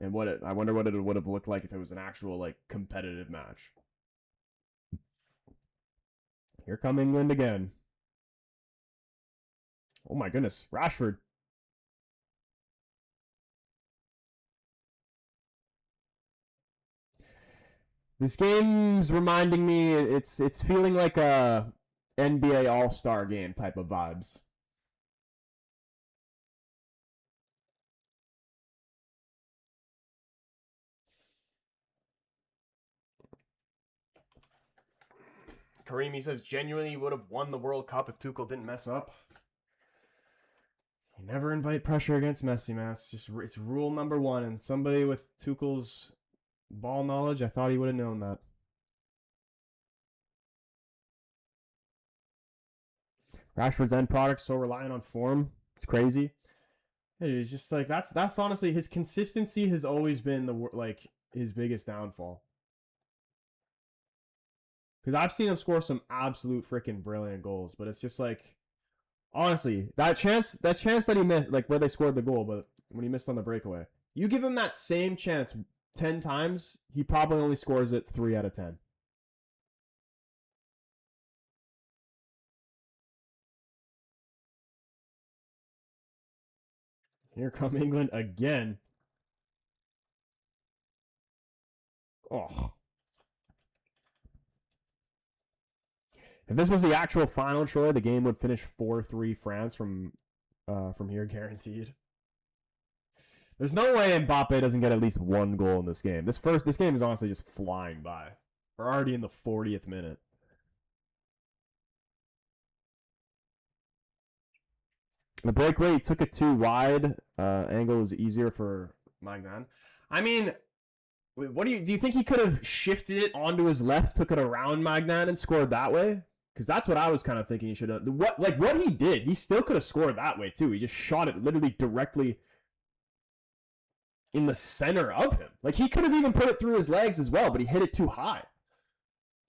S1: And I wonder what it would have looked like if it was an actual like competitive match. Here come England again. Oh my goodness, Rashford. This game's reminding me. It's feeling like a NBA All-Star game type of vibes. Karimi says genuinely would have won the World Cup if Tuchel didn't mess up. You never invite pressure against Messi, man. It's rule number one. And somebody with Tuchel's ball knowledge, I thought he would have known that. Rashford's end product so reliant on form. It's crazy. It's just like that's honestly his consistency has always been like his biggest downfall. Because I've seen him score some absolute freaking brilliant goals, but it's just like honestly that chance that he missed, like where they scored the goal, but when he missed on the breakaway, you give him that same chance 10 times, he probably only scores it 3 out of 10. Here come England again. Oh. If this was the actual final, Troy, the game would finish 4-3 France from here, guaranteed. There's no way Mbappe doesn't get at least one goal in this game. This game is honestly just flying by. We're already in the 40th minute. The breakaway, he took it too wide. Angle was easier for Magnan. I mean, what do you think he could have shifted it onto his left, took it around Magnan, and scored that way? Because that's what I was kind of thinking he should have. What he did, he still could have scored that way too. He just shot it literally directly in the center of him. Like he could have even put it through his legs as well, but he hit it too high.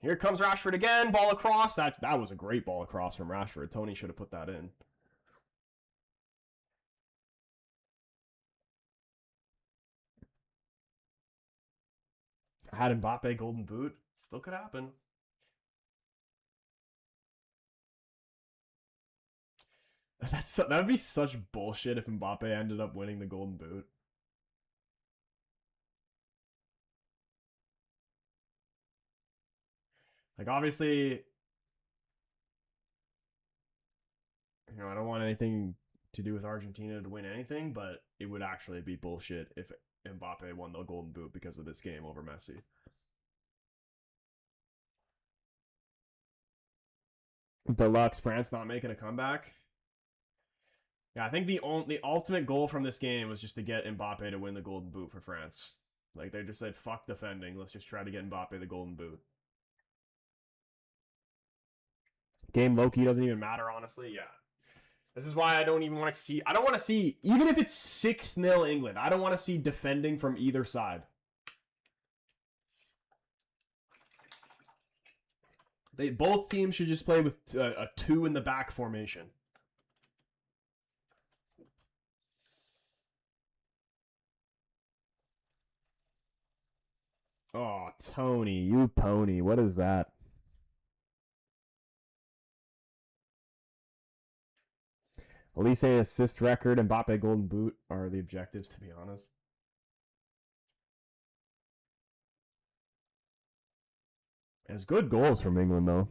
S1: Here comes Rashford again, ball across. That was a great ball across from Rashford. Tony should have put that in. I had Mbappe golden boot. Still could happen. That'd be such bullshit if Mbappe ended up winning the golden boot. Like obviously, I don't want anything to do with Argentina to win anything, but it would actually be bullshit if Mbappe won the golden boot because of this game over Messi. Deluxe France not making a comeback. Yeah, I think the ultimate goal from this game was just to get Mbappe to win the Golden Boot for France. Like, they just said, fuck defending. Let's just try to get Mbappe the Golden Boot. Game low-key doesn't even matter, honestly. Yeah. This is why I don't even want to see... I don't want to see... Even if it's 6-0 England, I don't want to see defending from either side. Both teams should just play with a 2 in the back formation. Oh, Tony, you pony. What is that? Elise assist record and Mbappe Golden Boot are the objectives, to be honest. It's good goals from England, though.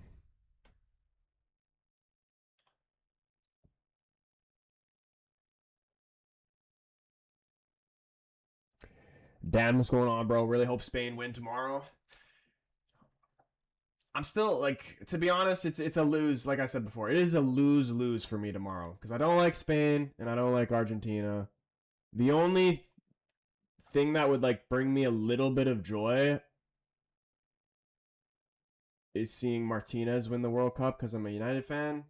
S1: Dan, what's going on, bro? Really hope Spain win tomorrow. I'm still, like, to be honest, it's a lose. Like I said before, it is a lose-lose for me tomorrow. Because I don't like Spain, and I don't like Argentina. The only thing that would, like, bring me a little bit of joy is seeing Martinez win the World Cup because I'm a United fan.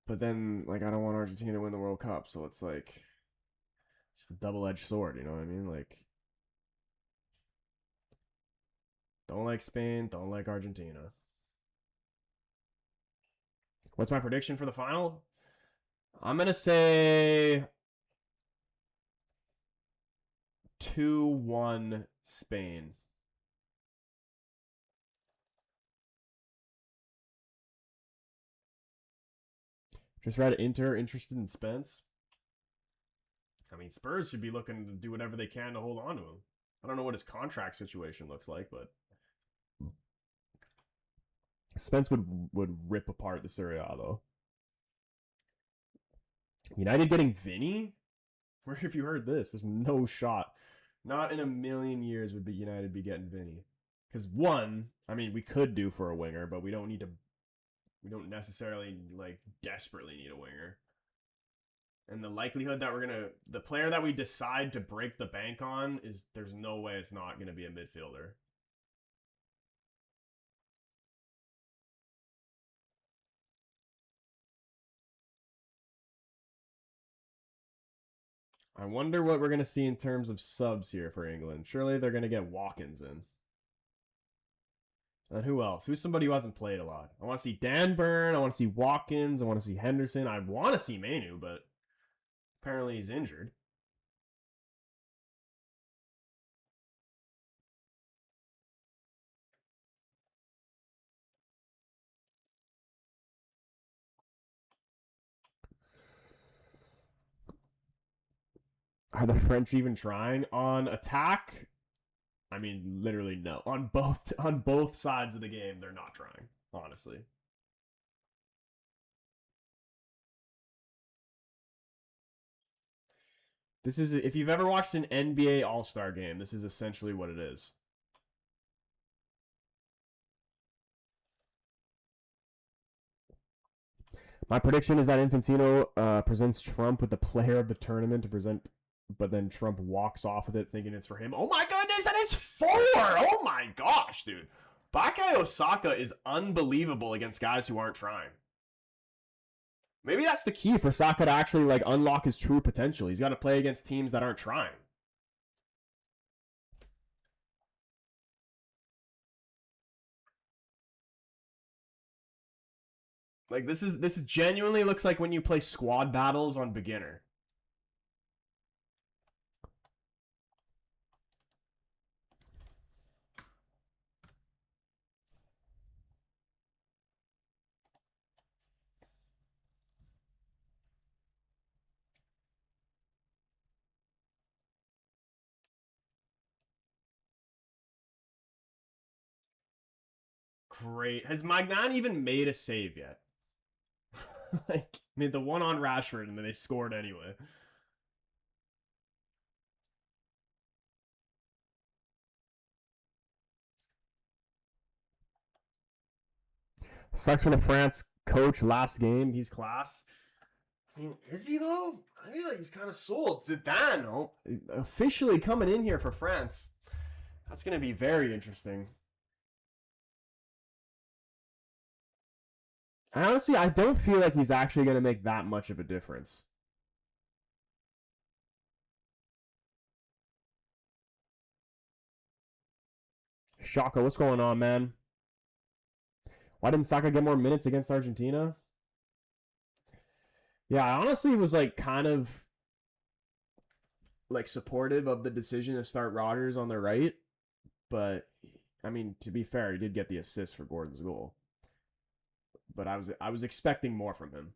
S1: But then, like, I don't want Argentina to win the World Cup, so it's like... It's a double-edged sword, you know what I mean? Like... Don't like Spain, don't like Argentina. What's my prediction for the final? I'm going to say 2-1 Spain. Just read Inter interested in Spence. I mean, Spurs should be looking to do whatever they can to hold on to him. I don't know what his contract situation looks like, but Spence would rip apart the Serie A, though. United getting Vinny? Where have you heard this? There's no shot. Not in a million years would United be getting Vinny. Because one, I mean, we could do for a winger, but we don't need to. We don't necessarily like desperately need a winger. And the likelihood that the player that we decide to break the bank on is there's no way it's not going to be a midfielder. I wonder what we're going to see in terms of subs here for England. Surely they're going to get Watkins in. And who else? Who's somebody who hasn't played a lot? I want to see Dan Burn. I want to see Watkins. I want to see Henderson. I want to see Manu, but apparently he's injured. Are the French even trying on attack? I mean, literally no. On both sides of the game, they're not trying, honestly. This is, if you've ever watched an NBA All-Star game, this is essentially what it is. My prediction is that Infantino presents Trump with the player of the tournament to present, but then Trump walks off with it thinking it's for him. Oh my goodness, that is 4! Oh my gosh, dude. Bakayo Osaka is unbelievable against guys who aren't trying. Maybe that's the key for Saka to actually like unlock his true potential. He's got to play against teams that aren't trying. Like this genuinely looks like when you play squad battles on beginner. Great. Has Magnan even made a save yet? Like, I mean, the one on Rashford, and then they scored anyway. Sucks for the France coach last game. He's class. I mean, is he though? I feel like he's kind of sold. Zidane, oh, officially coming in here for France. That's going to be very interesting. Honestly, I don't feel like he's actually going to make that much of a difference. Shaka, what's going on, man? Why didn't Saka get more minutes against Argentina? Yeah, I honestly was like kind of like supportive of the decision to start Rodgers on the right, but I mean, to be fair, he did get the assist for Gordon's goal. But I was expecting more from him.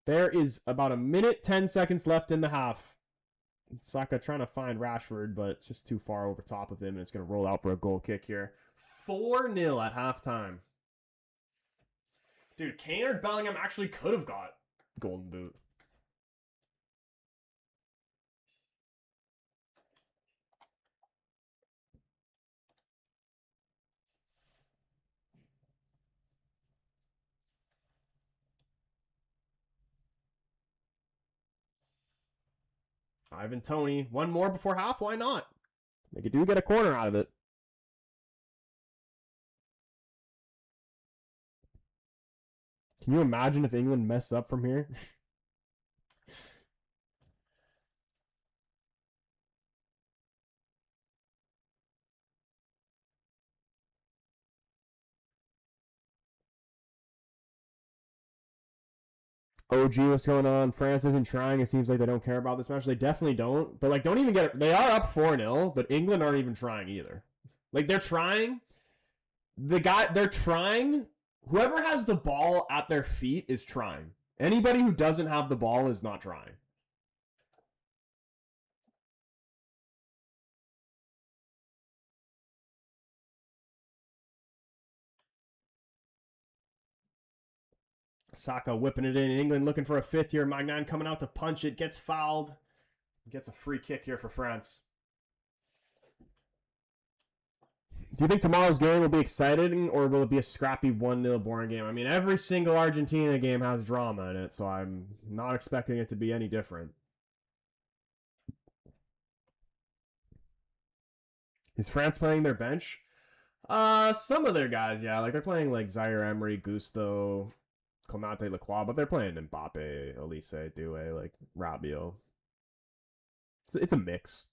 S1: There is about a minute 10 seconds left in the half. Saka trying to find Rashford, but it's just too far over top of him, and it's going to roll out for a goal kick here. 4-0 at halftime. Dude, Kane or Bellingham actually could have got Golden Boot. Ivan Toney, one more before half. Why not? They do get a corner out of it. Can you imagine if England mess up from here? OG, what's going on? France isn't trying. It seems like they don't care about this match. They definitely don't. But like, don't even get it. They are up 4-0, but England aren't even trying either. Like, they're trying. They're trying. Whoever has the ball at their feet is trying. Anybody who doesn't have the ball is not trying. Saka whipping it in. England looking for a fifth here. Magnan coming out to punch it. Gets fouled. Gets a free kick here for France. Do you think tomorrow's game will be exciting, or will it be a scrappy 1-0 boring game? I mean, every single Argentina game has drama in it, so I'm not expecting it to be any different. Is France playing their bench? Some of their guys, yeah. Like, they're playing, like, Zaire Emery, Gusto, Konate, Lacroix, but they're playing Mbappe, Elise, Doué, like, Rabiot. It's a mix.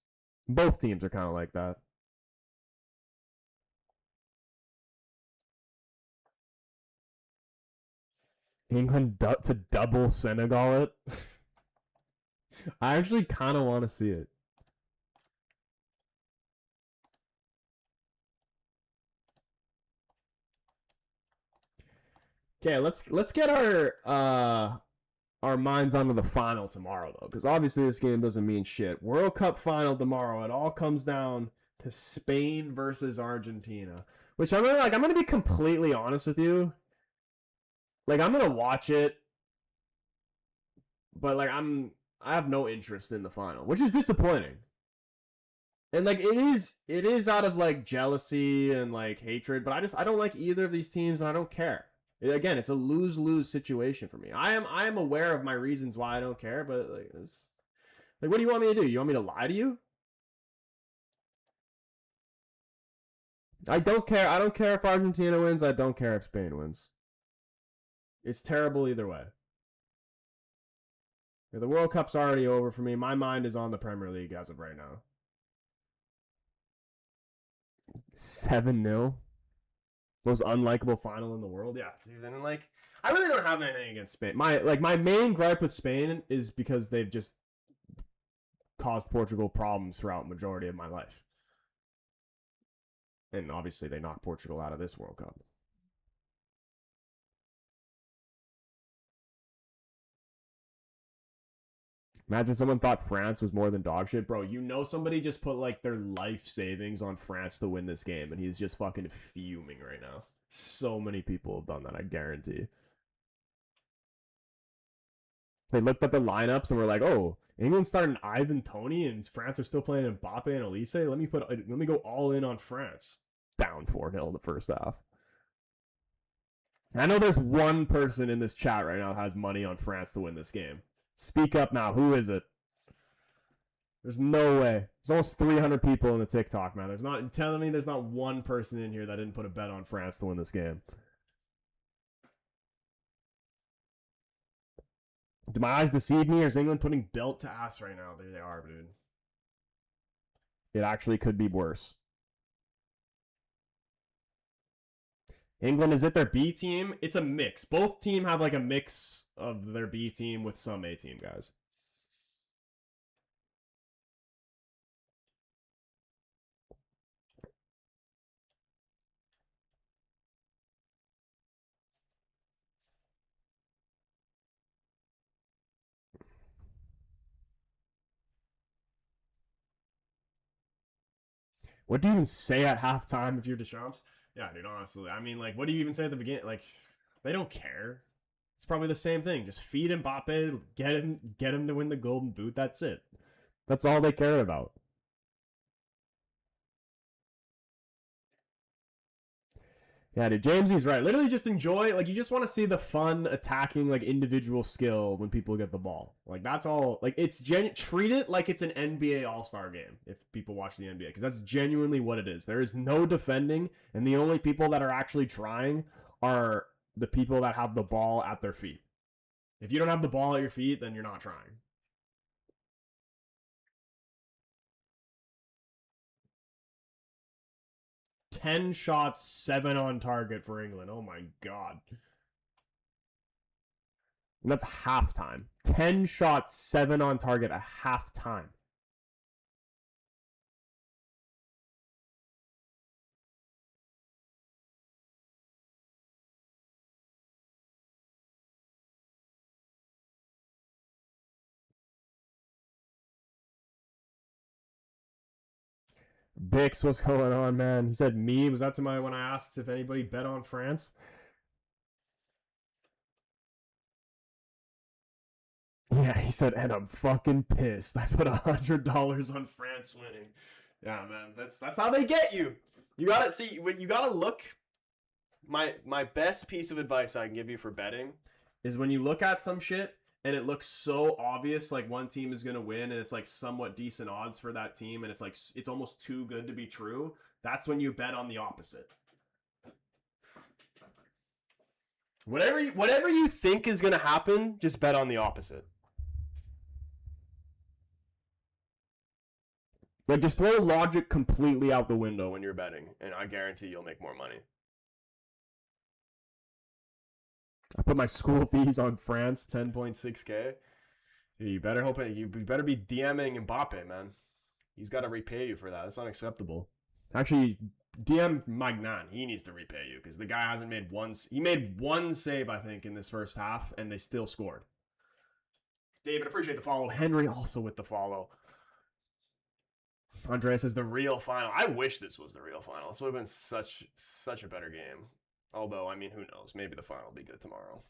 S1: Both teams are kind of like that. England to double Senegal it. I actually kind of want to see it. Okay, let's get our minds onto the final tomorrow though, because obviously this game doesn't mean shit. World Cup final tomorrow. It all comes down to Spain versus Argentina, which I'm gonna be completely honest with you. Like, I'm gonna watch it, but like I have no interest in the final, which is disappointing. And like it is out of like jealousy and like hatred, but I don't like either of these teams and I don't care. Again, it's a lose-lose situation for me. I am aware of my reasons why I don't care, but like what do you want me to do? You want me to lie to you? I don't care. I don't care if Argentina wins. I don't care if Spain wins. It's terrible either way. Yeah, the World Cup's already over for me. My mind is on the Premier League as of right now. 7-0. Most unlikable final in the world. Yeah, dude. And like, I really don't have anything against Spain. My main gripe with Spain is because they've just caused Portugal problems throughout majority of my life. And obviously they knocked Portugal out of this World Cup. Imagine someone thought France was more than dog shit. Bro, you know somebody just put like their life savings on France to win this game, and he's just fucking fuming right now. So many people have done that, I guarantee. They looked at the lineups and were like, oh, England's starting Ivan Toney and France are still playing Mbappe and Elise. Let me go all in on France. Down 4-0 in the first half. I know there's one person in this chat right now that has money on France to win this game. Speak up now. Who is it? There's no way. There's almost 300 people in the TikTok, man. There's not telling me there's not one person in here that didn't put a bet on France to win this game. Do my eyes deceive me, or is England putting belt to ass right now? There they are, dude. It actually could be worse. England, is it their B team? It's a mix. Both team have like a mix of their B team with some A team guys. What do you even say at halftime if you're Deschamps? Yeah, dude, honestly. I mean, like, what do you even say at the beginning? Like, they don't care. It's probably the same thing. Just feed Mbappe, get him to win the golden boot. That's it. That's all they care about. Yeah, dude, Jamesy's right. Literally just enjoy, like, you just want to see the fun attacking, like, individual skill when people get the ball. Like, that's all. Like, it's treat it like it's an NBA All-Star game if people watch the NBA, because that's genuinely what it is. There is no defending, and the only people that are actually trying are the people that have the ball at their feet. If you don't have the ball at your feet, then you're not trying. 10 shots, 7 on target for England. Oh my god. And that's halftime. 10 shots, 7 on target at halftime. Bix, what's going on, man? He said me. Was that to my when I asked if anybody bet on France? Yeah, he said, and I'm fucking pissed. I put $100 on France winning. Yeah, man, that's how they get you. You gotta see. You gotta look. My best piece of advice I can give you for betting is when you look at some shit and it looks so obvious, like one team is gonna win, and it's like somewhat decent odds for that team, and it's like it's almost too good to be true. That's when you bet on the opposite. Whatever you think is gonna happen, just bet on the opposite. Like, just throw logic completely out the window when you're betting, and I guarantee you'll make more money. I put my school fees on France, 10.6K. You better hope it. You better be DMing Mbappe, man. He's got to repay you for that. That's unacceptable. Actually, DM Magnan. He needs to repay you because the guy hasn't made one. He made one save, I think, in this first half, and they still scored. David, appreciate the follow. Henry also with the follow. Andreas says the real final. I wish this was the real final. This would have been such a better game. Although, I mean, who knows? Maybe the final will be good tomorrow.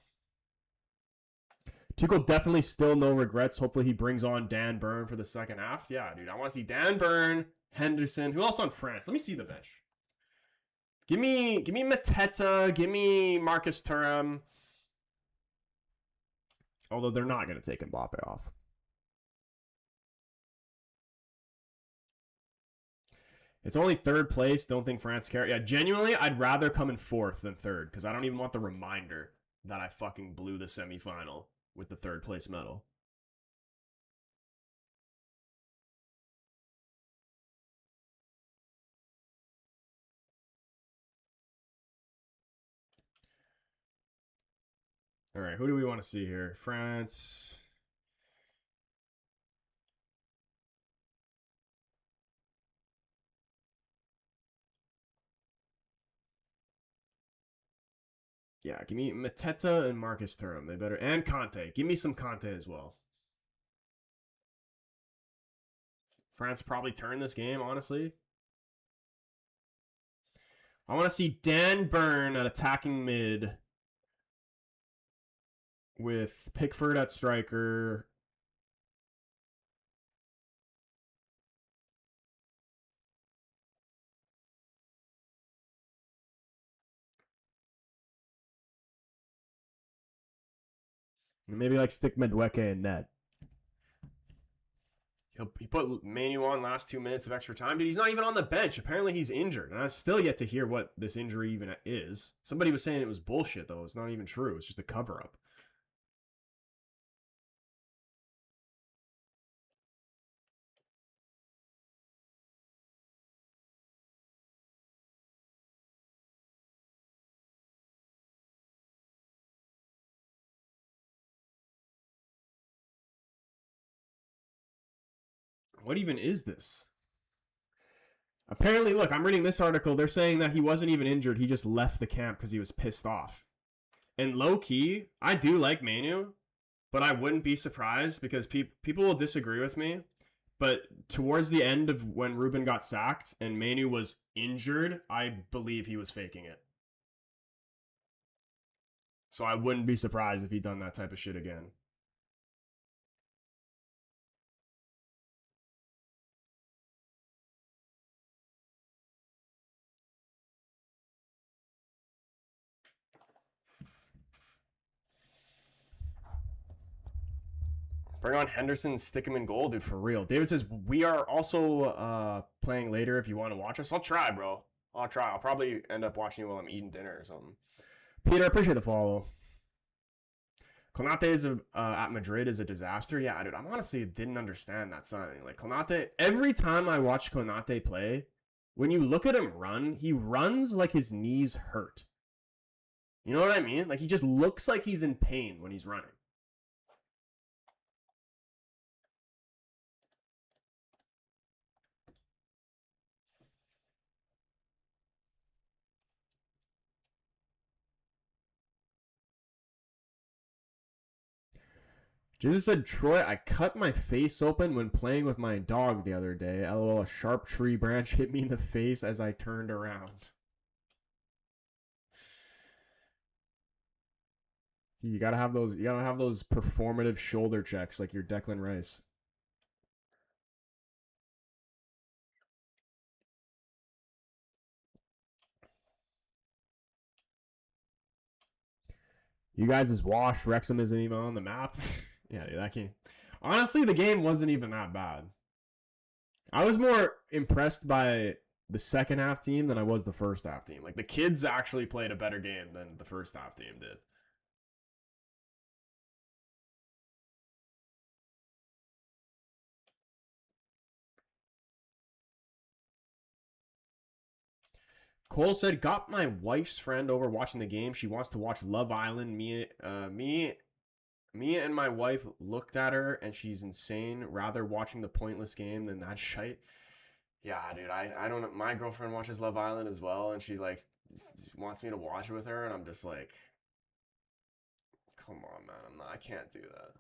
S1: Tuchel definitely still no regrets. Hopefully he brings on Dan Burn for the second half. Yeah, dude. I want to see Dan Burn, Henderson. Who else on France? Let me see the bench. Give me Mateta. Give me Marcus Thuram. Although they're not going to take Mbappe off. It's only third place. Don't think France care. Yeah, genuinely, I'd rather come in fourth than third because I don't even want the reminder that I fucking blew the semifinal with the third place medal. All right, who do we want to see here? France. Yeah, give me Mateta and Marcus Thuram. They better. And Conte. Give me some Conte as well. France probably turn this game, honestly. I want to see Dan Burn at attacking mid with Pickford at striker. Maybe like stick Madueke in net. He put Manu on last 2 minutes of extra time. Dude, he's not even on the bench. Apparently he's injured. And I still yet to hear what this injury even is. Somebody was saying it was bullshit, though. It's not even true. It's just a cover-up. What even is this? Apparently, look, I'm reading this article. They're saying that he wasn't even injured. He just left the camp because he was pissed off. And low key, I do like Manu, but I wouldn't be surprised because people will disagree with me. But towards the end of when Ruben got sacked and Manu was injured, I believe he was faking it. So I wouldn't be surprised if he'd done that type of shit again. Bring on Henderson, stick him in goal, dude, for real. David says, we are also playing later if you want to watch us. I'll try, bro. I'll try. I'll probably end up watching you while I'm eating dinner or something. Peter, I appreciate the follow. Konate is at Madrid is a disaster. Yeah, dude, I honestly didn't understand that signing. Like, Konate, every time I watch Konate play, when you look at him run, he runs like his knees hurt. You know what I mean? Like, he just looks like he's in pain when he's running. Jesus said, Troy, I cut my face open when playing with my dog the other day. LOL, a sharp tree branch hit me in the face as I turned around. You gotta have those. You gotta have those performative shoulder checks like your Declan Rice. You guys is washed. Wrexham isn't even on the map. Yeah, dude, that game. Honestly, the game wasn't even that bad. I was more impressed by the second half team than I was the first half team. Like, the kids actually played a better game than the first half team did. Cole said, "Got my wife's friend over watching the game. She wants to watch Love Island. Me and my wife looked at her, and she's insane. Rather watching the pointless game than that shite." Yeah, dude. I don't know. My girlfriend watches Love Island as well, and she like wants me to watch it with her, and I'm just like, come on, man. I can't do that.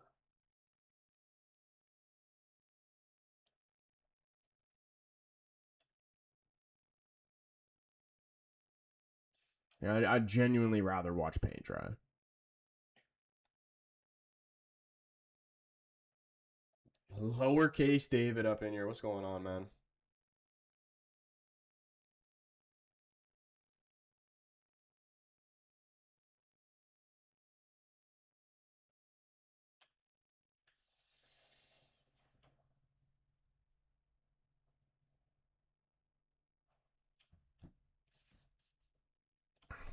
S1: Yeah, I'd genuinely rather watch paint dry. Lowercase David up in here. What's going on, man?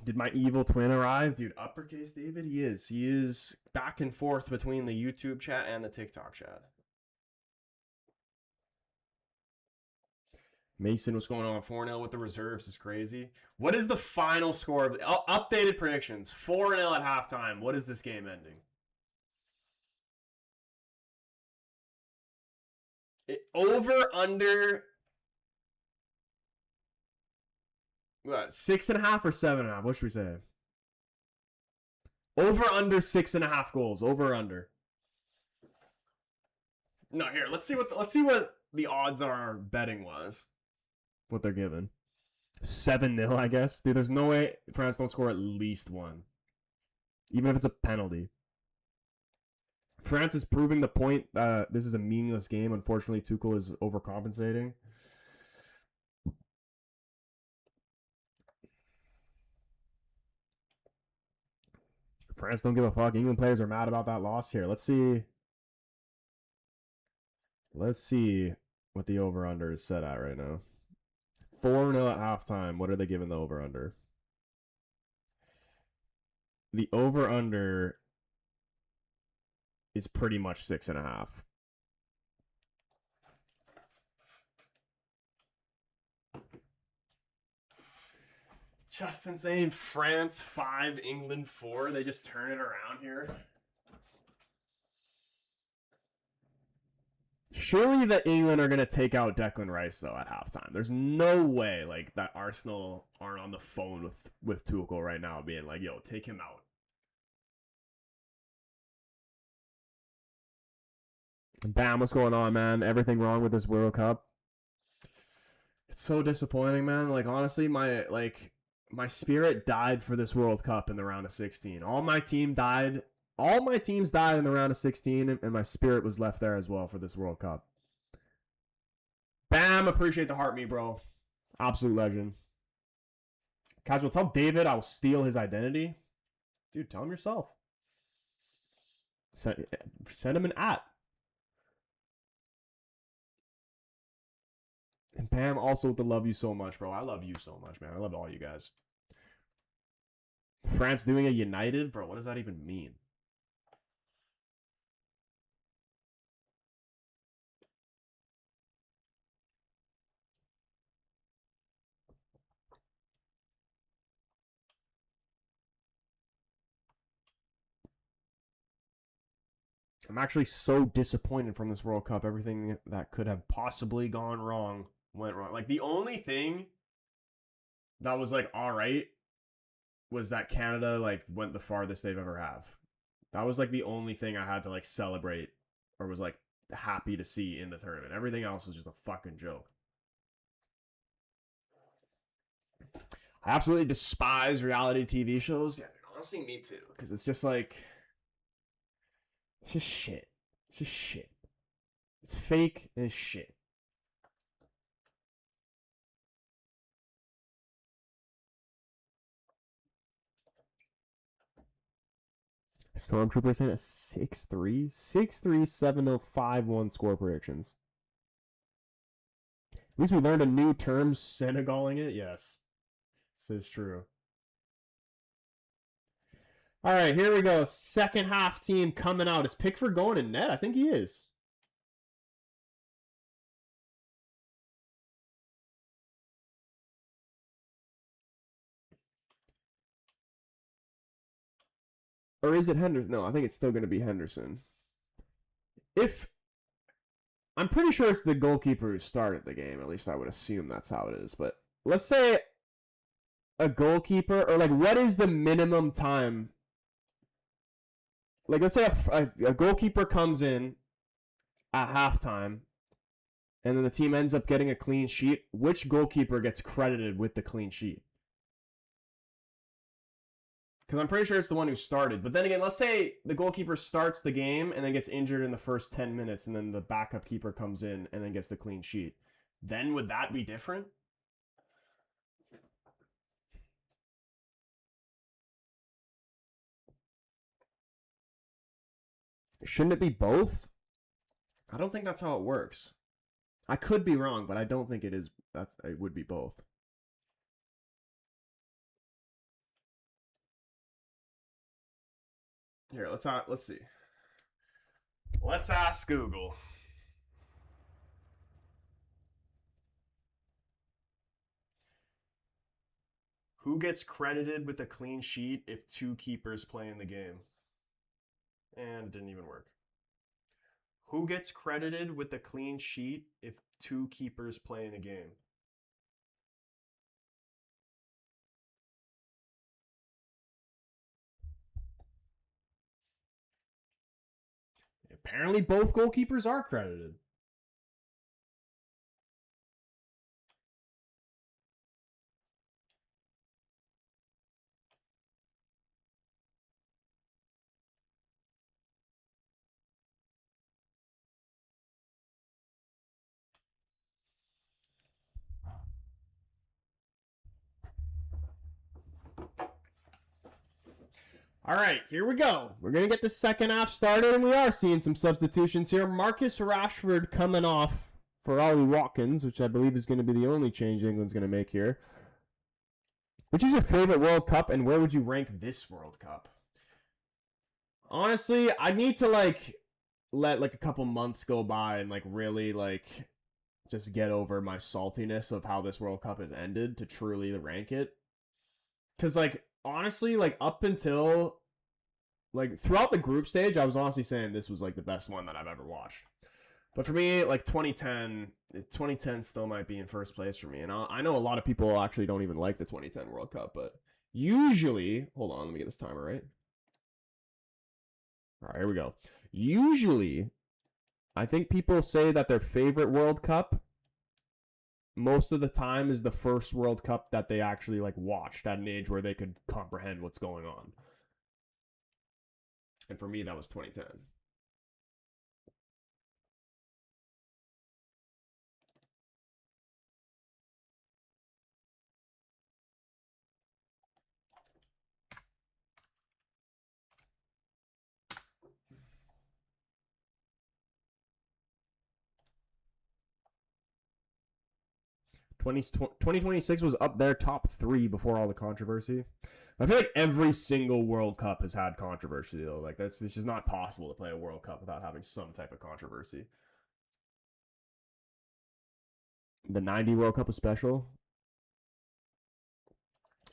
S1: Did my evil twin arrive? Dude, uppercase David? He is. He is back and forth between the YouTube chat and the TikTok chat. Mason, what's going on? 4-0 with the reserves is crazy. What is the final score of updated predictions? 4-0 at halftime. What is this game ending? Over, under. What, 6.5 or 7.5? What should we say? Over, under 6.5 goals. Over, under. No, here. Let's see what the odds are betting was. What they're given. 7-0, I guess. Dude, there's no way France don't score at least one. Even if it's a penalty. France is proving the point that this is a meaningless game. Unfortunately, Tuchel is overcompensating. France don't give a fuck. England players are mad about that loss here. Let's see. Let's see what the over-under is set at right now. 4-0 at halftime. What are they giving the over-under? The over-under is pretty much 6.5. Justin saying France 5, England 4. They just turn it around here. Surely the England are going to take out Declan Rice, though, at halftime. There's no way like that Arsenal aren't on the phone with Tuchel right now being like, yo, take him out. Bam, what's going on, man? Everything wrong with this World Cup? It's so disappointing, man. Like, honestly, my spirit died for this World Cup in the round of 16. All my teams died in the round of 16, and my spirit was left there as well for this World Cup. Bam, appreciate the heart me, bro. Absolute legend. Casual, tell David I'll steal his identity. Dude, tell him yourself. Send him an @ And Pam also with the love you so much, bro. I love you so much, man. I love all you guys. France doing a United? Bro, what does that even mean? I'm actually so disappointed from this World Cup. Everything that could have possibly gone wrong went wrong. Like, the only thing that was, like, all right was that Canada, like, went the farthest they've ever have. That was, like, the only thing I had to, like, celebrate or was, like, happy to see in the tournament. Everything else was just a fucking joke. I absolutely despise reality TV shows. Yeah, honestly, me too. Because it's just, like... It's just shit. It's just shit. It's fake and it's shit. Stormtrooper saying a 6-3? 6-3, 7-0, 5-1 score predictions. At least we learned a new term, Senegaling it. Yes. This is true. All right, here we go. Second half team coming out. Is Pickford going in net? I think he is. Or is it Henderson? No, I think it's still going to be Henderson. I'm pretty sure it's the goalkeeper who started the game. At least I would assume that's how it is. But let's say a goalkeeper, or like, what is the minimum time? Like, let's say a goalkeeper comes in at halftime, and then the team ends up getting a clean sheet. Which goalkeeper gets credited with the clean sheet? Because I'm pretty sure it's the one who started. But then again, let's say the goalkeeper starts the game and then gets injured in the first 10 minutes, and then the backup keeper comes in and then gets the clean sheet. Then would that be different? Shouldn't it be both? I don't think that's how it works. I could be wrong, but I don't think it is. It would be both. Here, let's see. Let's ask Google. Who gets credited with a clean sheet if two keepers play in the game? And it didn't even work. Who gets credited with a clean sheet if two keepers play in a game? Apparently, both goalkeepers are credited. All right, here we go. We're going to get the second half started, and we are seeing some substitutions here. Marcus Rashford coming off for Ollie Watkins, which I believe is going to be the only change England's going to make here. Which is your favorite World Cup, and where would you rank this World Cup? Honestly, I need to, let, a couple months go by and, really, just get over my saltiness of how this World Cup has ended to truly rank it. Because, honestly, up until, throughout the group stage, I was honestly saying this was, the best one that I've ever watched. But for me, 2010 still might be in first place for me. And I know a lot of people actually don't even like the 2010 World Cup, but usually, hold on, let me get this timer right. All right, here we go. Usually, I think people say that their favorite World Cup most of the time is the first World Cup that they actually watched at an age where they could comprehend what's going on. And for me, that was 2010. 2026 was up there top 3 before all the controversy. I feel like every single World Cup has had controversy though. It's just not possible to play a World Cup without having some type of controversy. The 90 World Cup was special.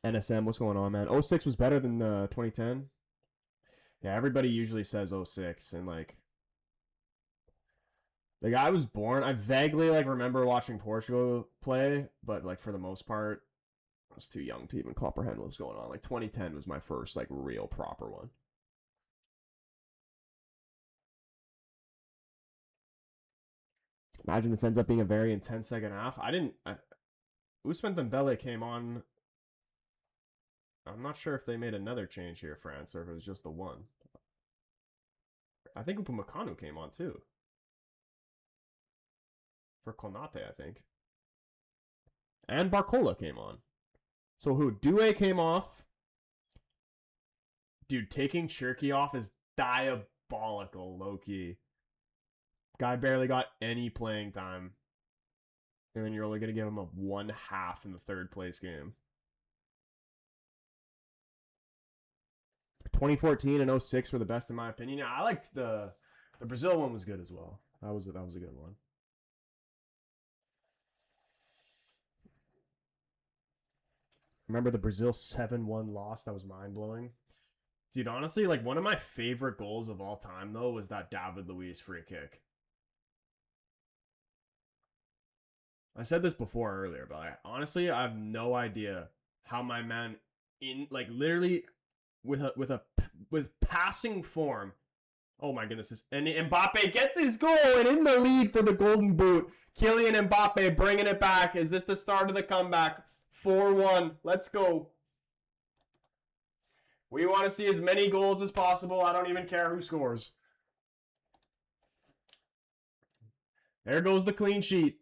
S1: NSM, what's going on, man? 06 was better than 2010. Yeah, everybody usually says 06 and the guy was born. I vaguely remember watching Portugal play, but for the most part, I was too young to even comprehend what was going on. 2010 was my first real proper one. Imagine this ends up being a very intense second half. Ousmane Dembele came on. I'm not sure if they made another change here, France, or if it was just the one. I think Upamecano came on too. For Konate, I think. And Barcola came on. So who? Doué came off. Dude, taking Cherki off is diabolical, low-key. Guy barely got any playing time. And then you're only going to give him a 1/2 in the third place game. 2014 and 06 were the best in my opinion. Yeah, I liked the Brazil one was good as well. That was a good one. Remember the Brazil 7-1 loss? That was mind-blowing. Dude, honestly, one of my favorite goals of all time, though, was that David Luiz free kick. I said this before earlier, but honestly, I have no idea how my man literally with passing form. Oh my goodness! And Mbappe gets his goal and in the lead for the Golden Boot. Kylian Mbappe bringing it back. Is this the start of the comeback? 4-1. Let's go. We want to see as many goals as possible. I don't even care who scores. There goes the clean sheet.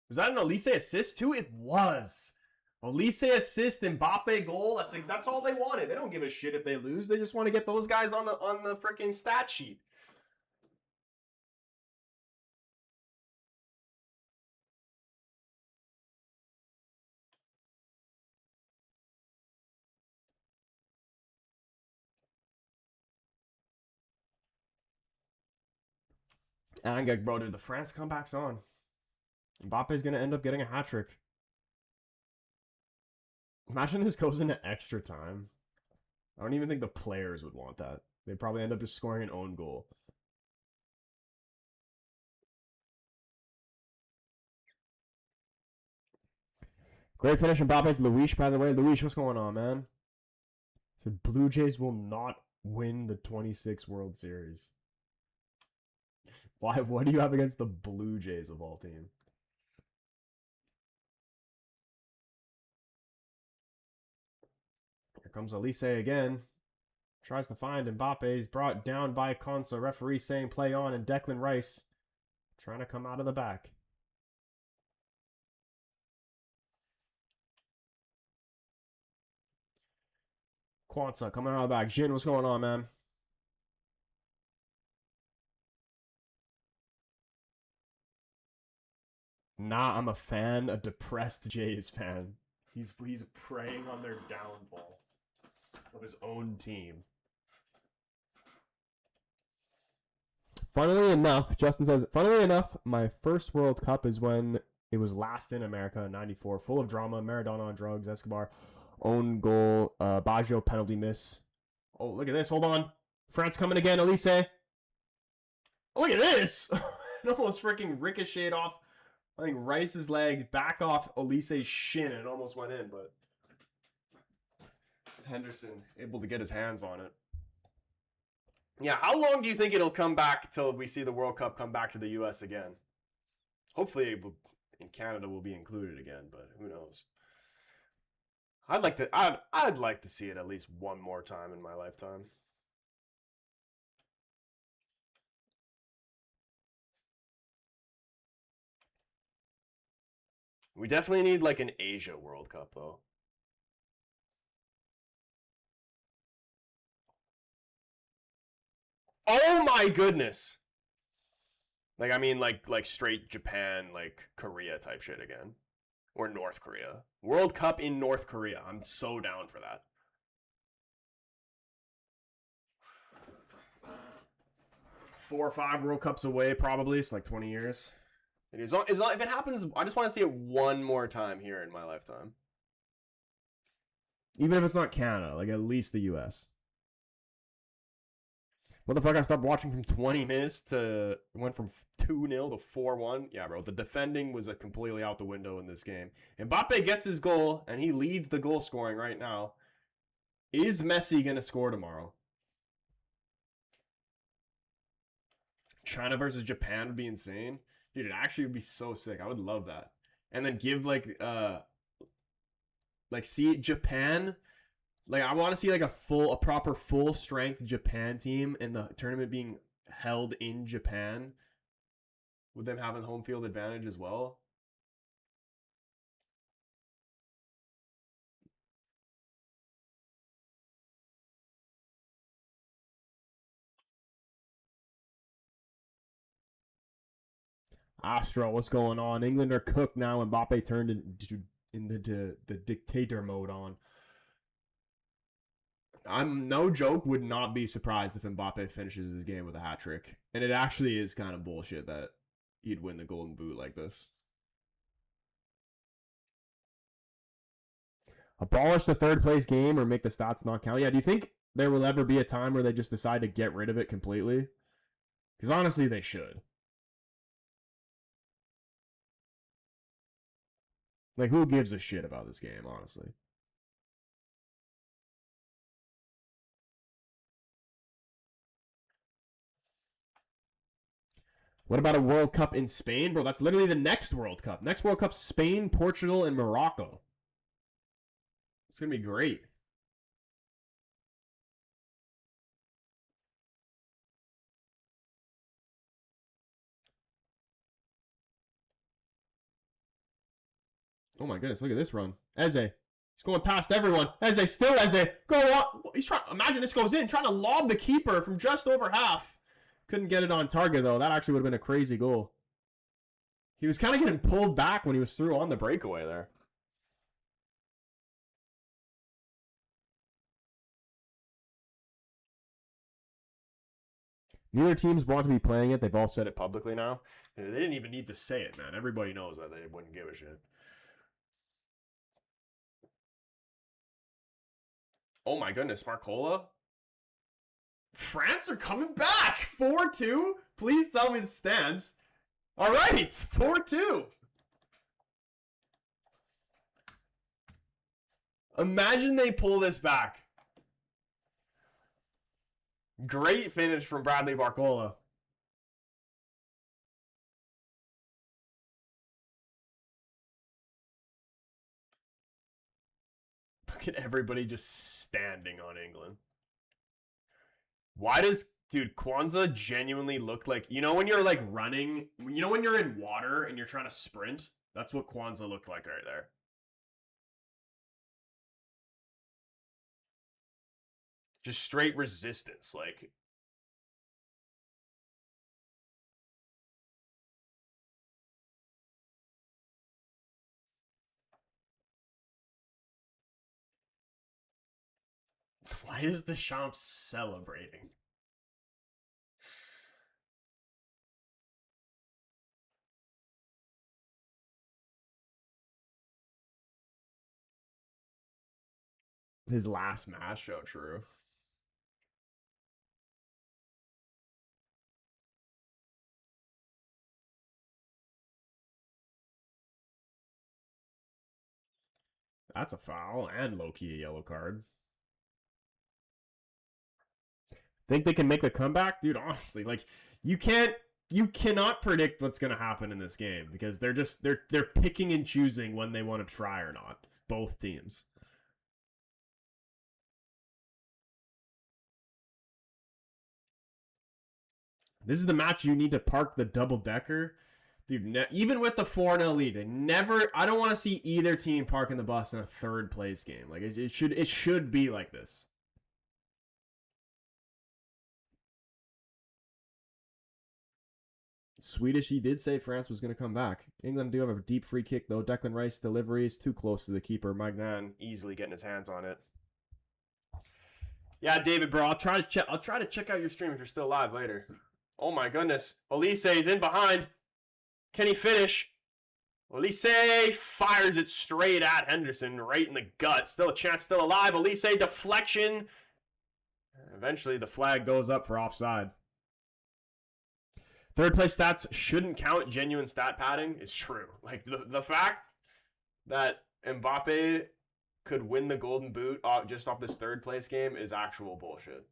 S1: Was that an Olise assist too? It was. Olise assist, Mbappe goal. That's all they wanted. They don't give a shit if they lose. They just want to get those guys on the freaking stat sheet. And bro, dude, the France comeback's on. Mbappe's gonna end up getting a hat trick. Imagine this goes into extra time. I don't even think the players would want that. They'd probably end up just scoring an own goal. Great finish, Mbappe's Luis, by the way. Luis, what's going on, man? Said Blue Jays will not win the 26 World Series. Why? What do you have against the Blue Jays of all teams? Here comes Olise again. tries to find Mbappe. He's brought down by Konsa. Referee saying play on, and Declan Rice trying to come out of the back. Kwanzaa coming out of the back. Jin, what's going on, man? Nah, I'm a fan, a depressed Jays fan. He's preying on their downfall of his own team. Funnily enough, Justin says, funnily enough, my first World Cup is when it was last in America in 94. Full of drama, Maradona on drugs, Escobar, own goal, Baggio penalty miss. Oh, look at this. Hold on. France coming again, Elise. Look at this. It almost freaking ricocheted off, I think, Rice's leg, back off Elise's shin, and it almost went in, but Henderson able to get his hands on it. Yeah, how long do you think it'll come back till we see the World Cup come back to the U.S. again? Hopefully, in Canada will be included again, but who knows? I'd like to see it at least one more time in my lifetime. We definitely need like an Asia World Cup though. Oh my goodness. Like, I mean, like straight Japan, like Korea type shit again. Or North Korea. World Cup in North Korea. I'm so down for that. 4 or 5 World Cups away, probably. It's like 20 years. It is. If it happens, I just want to see it one more time here in my lifetime. Even if it's not Canada, like at least the U.S. What the fuck? I stopped watching from 20 minutes to went from 2-0 to 4-1. Yeah, bro. The defending was completely out the window in this game. Mbappe gets his goal, and he leads the goal scoring right now. Is Messi going to score tomorrow? China versus Japan would be insane. Dude, it actually would be so sick. I would love that. And then give see Japan. Like, I want to see like a proper full strength Japan team and the tournament being held in Japan with them having home field advantage as well. Astro, what's going on? England are cooked now. Mbappe turned into the dictator mode on. I'm no joke, would not be surprised if Mbappe finishes his game with a hat trick. And it actually is kind of bullshit that he'd win the Golden Boot like this. Abolish the third place game or make the stats not count? Yeah, do you think there will ever be a time where they just decide to get rid of it completely? Because honestly, they should. Like, who gives a shit about this game, honestly? What about a World Cup in Spain? Bro, that's literally the next World Cup. Next World Cup, Spain, Portugal, and Morocco. It's going to be great. Oh my goodness, look at this run. Eze. He's going past everyone. Eze, still Eze. Go on. He's trying. Imagine this goes in, trying to lob the keeper from just over half. Couldn't get it on target, though. That actually would have been a crazy goal. He was kind of getting pulled back when he was through on the breakaway there. Neither teams want to be playing it. They've all said it publicly now. They didn't even need to say it, man. Everybody knows that they wouldn't give a shit. Oh my goodness, Marcola? France are coming back! 4-2? Please tell me the stands. All right, 4-2. Imagine they pull this back. Great finish from Bradley Barcola. Look at everybody just standing on England. Why does dude Kwanzaa genuinely look like, you know when you're like running, you know when you're in water and you're trying to sprint? That's what Kwanzaa looked like right there. Just straight resistance, like why is Deschamps celebrating? His last match, oh true. That's a foul and low key a yellow card. Think they can make the comeback, dude? Honestly, like you cannot predict what's going to happen in this game because they're picking and choosing when they want to try or not. Both teams. This is the match you need to park the double decker. Dude, even with the 4-0 lead, they never. I don't want to see either team parking the bus in a third place game. Like it should be like this. Swedish, he did say France was going to come back. England do have a deep free kick though. Declan Rice delivery is too close to the keeper. Magnan easily getting his hands on it. Yeah, David, bro, I'll try to check out your stream if you're still live later. Oh my goodness, Elise is in behind. Can he finish? Elise fires it straight at Henderson, right in the gut. Still a chance, still alive. Elise deflection. Eventually, the flag goes up for offside. Third place stats shouldn't count genuine stat padding is true. Like the fact that Mbappe could win the Golden Boot just off this third place game is actual bullshit.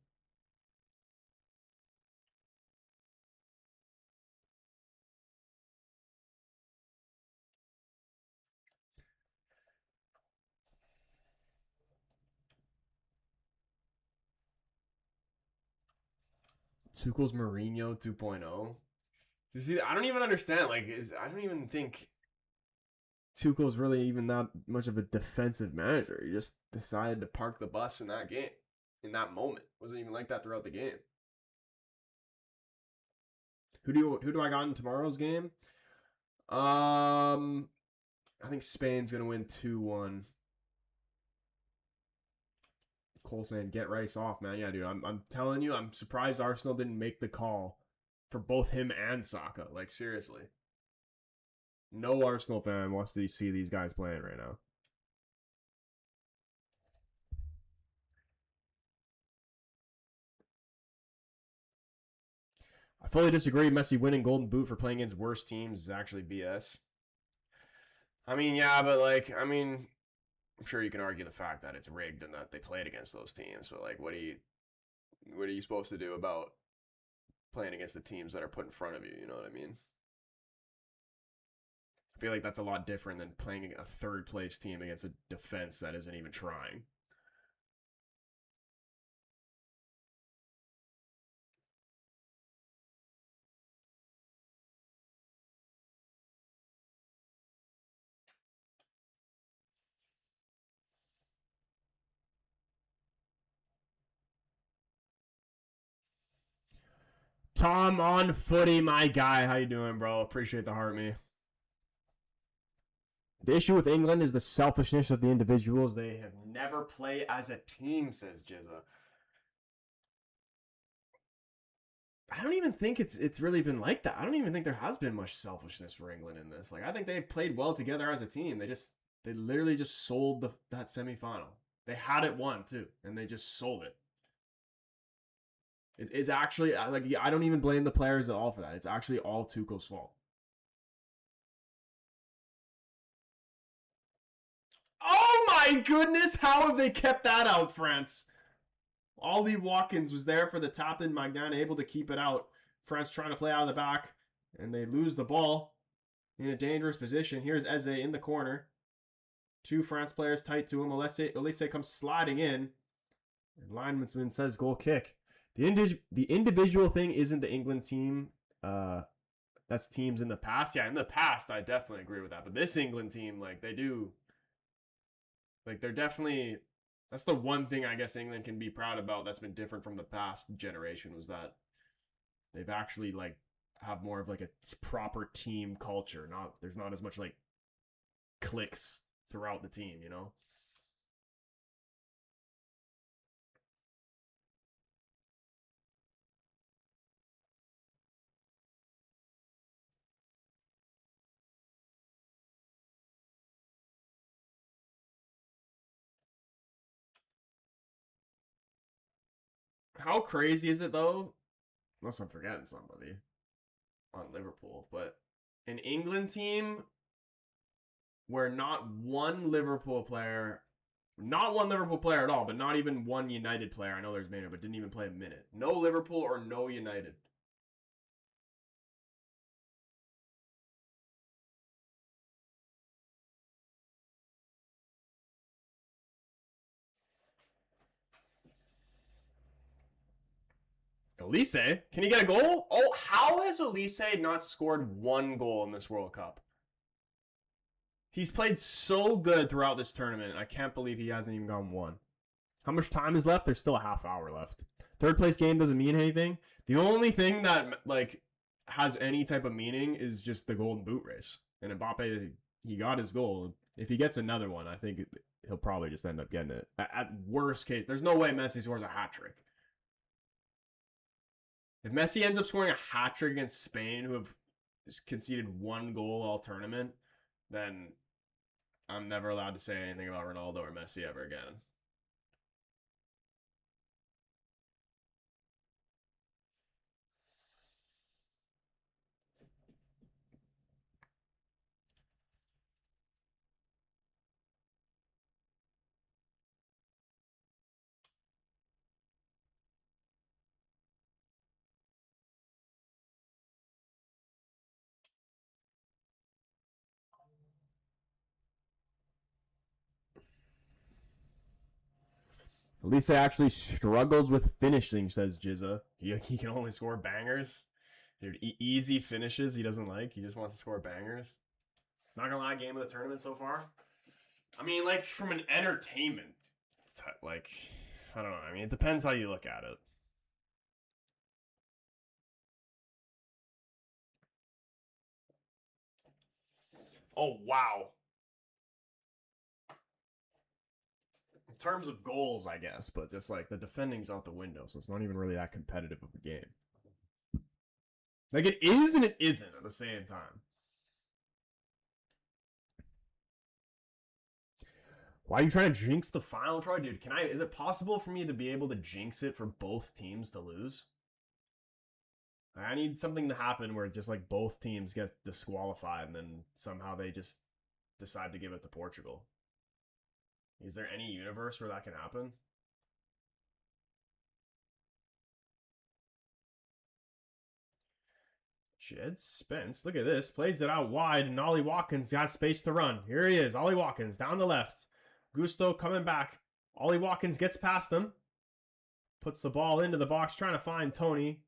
S1: Tuchel's Mourinho 2.0. You see, I don't even understand. Like, I don't even think Tuchel's really even that much of a defensive manager. He just decided to park the bus in that game, in that moment. Wasn't even like that throughout the game. Who do I got in tomorrow's game? I think Spain's gonna win 2-1. Cole saying get Rice off, man. Yeah, dude. I'm telling you, I'm surprised Arsenal didn't make the call for both him and Saka. Like seriously. No Arsenal fan wants to see these guys playing right now. I fully disagree. Messi winning Golden Boot for playing against worse teams is actually BS. I mean, yeah, but like, I mean, I'm sure you can argue the fact that it's rigged and that they played against those teams. But like, what are you supposed to do about playing against the teams that are put in front of you? You know what I mean? I feel like that's a lot different than playing a third place team against a defense that isn't even trying. Tom on footy, my guy. How you doing, bro? Appreciate the heart, me. The issue with England is the selfishness of the individuals. They have never played as a team, says Jizza. I don't even think it's really been like that. I don't even think there has been much selfishness for England in this. Like I think they played well together as a team. They literally just sold that semifinal. They had it won too, and they just sold it. It's actually like I don't even blame the players at all for that. It's actually all Tuchel's fault. Oh my goodness! How have they kept that out, France? Ollie Watkins was there for the tap in. Magnan able to keep it out. France trying to play out of the back, and they lose the ball in a dangerous position. Here's Eze in the corner. Two France players tight to him. Elise comes sliding in. And lineman says goal kick. The individual thing isn't the England team. That's teams in the past. Yeah, in the past, I definitely agree with that. But this England team, like, they do, like, they're definitely. That's the one thing I guess England can be proud about that's been different from the past generation, was that they've actually like have more of like a proper team culture. There's not as much like cliques throughout the team, you know? How crazy is it though? Unless I'm forgetting somebody on Liverpool, but an England team where not one Liverpool player at all, but not even one United player. I know there's Maynard, but didn't even play a minute. No Liverpool or no United. Elise, can he get a goal? Oh, how has Elise not scored one goal in this World Cup? He's played so good throughout this tournament. I can't believe he hasn't even gotten one. How much time is left? There's still a half hour left. Third place game doesn't mean anything. The only thing that like has any type of meaning is just the Golden Boot race. And Mbappe, he got his goal. If he gets another one, I think he'll probably just end up getting it. At worst case, there's no way Messi scores a hat trick. If Messi ends up scoring a hat trick against Spain, who have conceded one goal all tournament, then I'm never allowed to say anything about Ronaldo or Messi ever again. Elise actually struggles with finishing, says Jizza. He can only score bangers. Dude, easy finishes he doesn't like. He just wants to score bangers. Not gonna lie, game of the tournament so far. I mean, like, from an entertainment, like, I don't know. I mean, it depends how you look at it. Oh, wow. In terms of goals, I guess, but just like the defending's out the window, so it's not even really that competitive of a game. Like, it is and it isn't at the same time. Why are you trying to jinx the final, Troy? Dude, is it possible for me to be able to jinx it for both teams to lose? I need something to happen where just like both teams get disqualified and then somehow they just decide to give it to Portugal. Is there any universe where that can happen? Jed Spence, look at this. Plays it out wide, and Ollie Watkins got space to run. Here he is, Ollie Watkins, down the left. Gusto coming back. Ollie Watkins gets past him. Puts the ball into the box, trying to find Tony.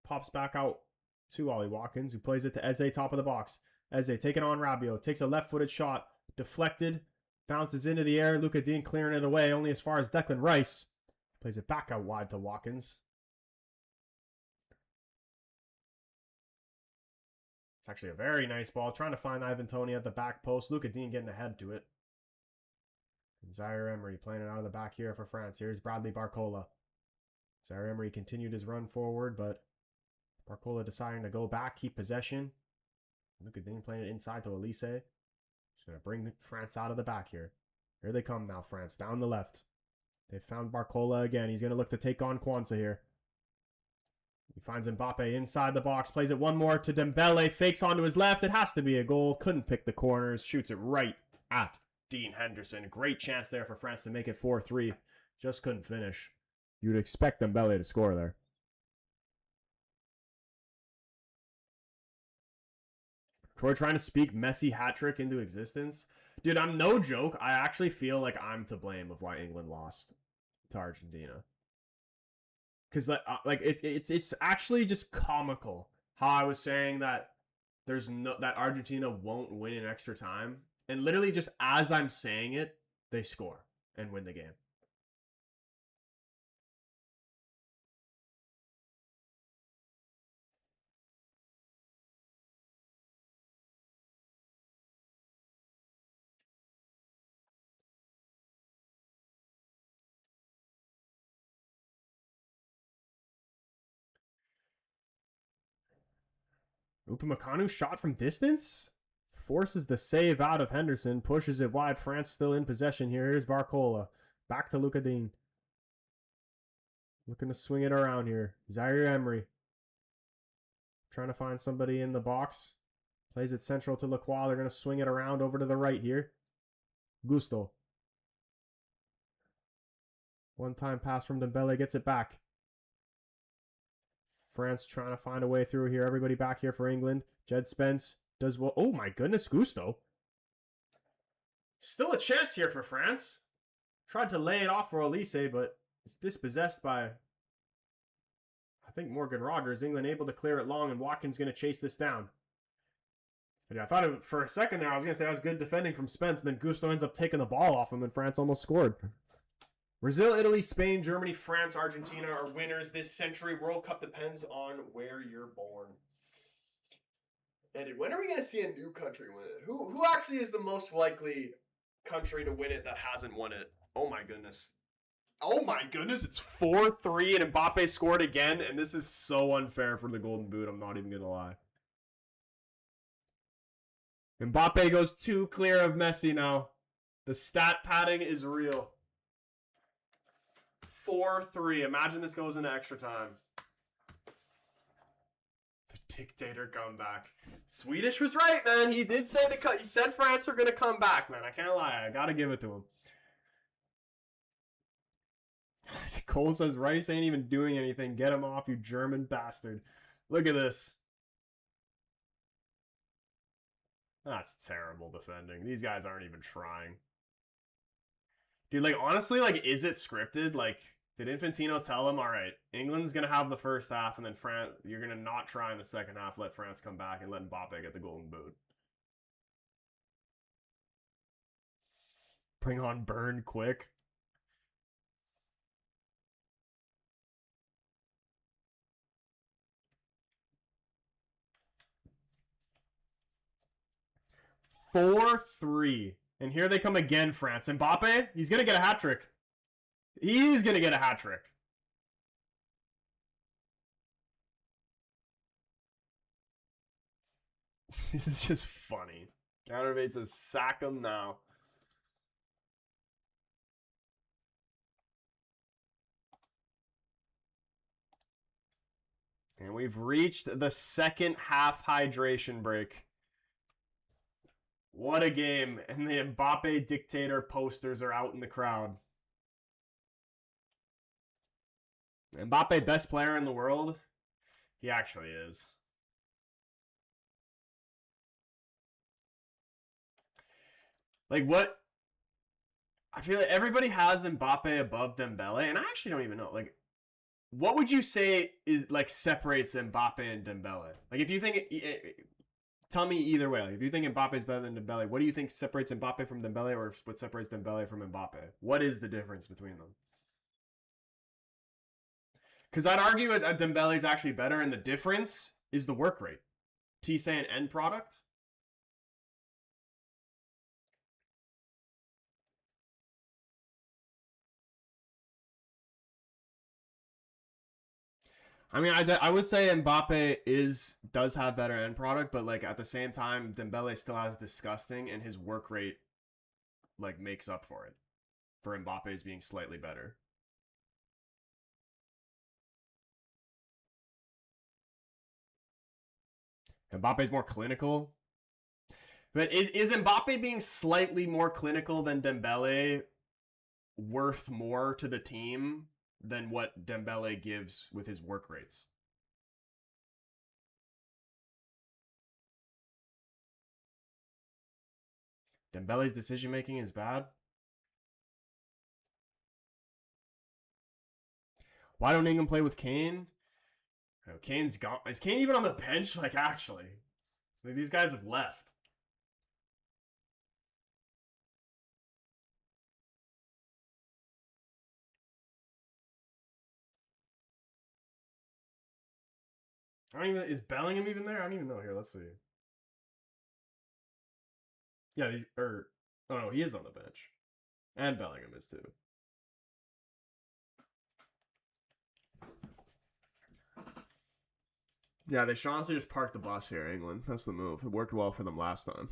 S1: Pops back out to Ollie Watkins, who plays it to Eze, top of the box. Eze taking on Rabiot. Takes a left-footed shot. Deflected. Bounces into the air. Luka Dean clearing it away, only as far as Declan Rice. Plays it back out wide to Watkins. It's actually a very nice ball. Trying to find Ivan Toney at the back post. Luka Dean getting ahead to it. Zaire Emery playing it out of the back here for France. Here's Bradley Barcola. Zaire Emery continued his run forward, but Barcola deciding to go back, keep possession. Luka Dean playing it inside to Elise. Just going to bring France out of the back here. Here they come now, France, down the left. They found Barcola again. He's going to look to take on Kwanzaa here. He finds Mbappe inside the box, plays it one more to Dembele, fakes onto his left. It has to be a goal. Couldn't pick the corners, shoots it right at Dean Henderson. Great chance there for France to make it 4-3. Just couldn't finish. You'd expect Dembele to score there. Troy trying to speak Messi hat trick into existence. Dude, I'm no joke. I actually feel like I'm to blame of why England lost to Argentina. because it's actually just comical how I was saying that that Argentina won't win in extra time, and literally just as I'm saying it, they score and win the game. Upamecano shot from distance forces the save out of Henderson, pushes it wide. France still in possession here. Here's Barcola. Back to Lucas Digne. Looking to swing it around here. Zaire Emery. Trying to find somebody in the box. Plays it central to Lacroix. They're going to swing it around over to the right here. Gusto. One-time pass from Dembele. Gets it back. France trying to find a way through here. Everybody back here for England. Jed Spence does well. Oh my goodness, Gusto. Still a chance here for France. Tried to lay it off for Elise, but it's dispossessed by, I think, Morgan Rogers. England able to clear it long, and Watkins going to chase this down. And I thought for a second there, I was going to say that was good defending from Spence, and then Gusto ends up taking the ball off him, and France almost scored. Brazil, Italy, Spain, Germany, France, Argentina are winners this century. World Cup depends on where you're born. And when are we going to see a new country win it? Who actually is the most likely country to win it that hasn't won it? Oh my goodness. Oh my goodness, it's 4-3 and Mbappe scored again, and this is so unfair for the Golden Boot, I'm not even going to lie. Mbappe goes 2 clear of Messi now. The stat padding is real. 4-3. Imagine this goes into extra time. The dictator comeback. Swedish was right, man. He did say he said France were going to come back, man. I can't lie. I got to give it to him. Cole says Rice ain't even doing anything. Get him off, you German bastard. Look at this. That's terrible defending. These guys aren't even trying. Dude, like, honestly, like, is it scripted? Like, did Infantino tell him, all right, England's going to have the first half, and then France, you're going to not try in the second half, let France come back, and let Mbappe get the Golden Boot? Bring on Burn quick. Four, 3. And here they come again, France. Mbappe, he's going to get a hat trick. He's going to get a hat trick. This is just funny. Counterbait says, sack him now. And we've reached the second half hydration break. What a game. And the Mbappe dictator posters are out in the crowd. Mbappe, best player in the world? He actually is. Like, what? I feel like everybody has Mbappe above Dembele, and I actually don't even know. Like, what would you say is, like, separates Mbappe and Dembele? Like, if you think... tell me either way. Like, if you think Mbappe is better than Dembele, what do you think separates Mbappe from Dembele, or what separates Dembele from Mbappe? What is the difference between them? Because I'd argue that Dembele is actually better, and the difference is the work rate. Tise and end product. I mean, I would say Mbappe does have better end product, but like at the same time, Dembele still has disgusting, and his work rate like makes up for it. For Mbappe's being slightly better. Mbappe's more clinical. But is Mbappe being slightly more clinical than Dembele worth more to the team than what Dembele gives with his work rates? Dembele's decision making is bad. Why don't England play with Kane? Kane's gone. Is Kane even on the bench? Like, actually. Like, these guys have left. I don't even. Is Bellingham even there? I don't even know. Here, let's see. Yeah, these. Oh no, he is on the bench. And Bellingham is too. Yeah, they should honestly just park the bus here, England. That's the move. It worked well for them last time.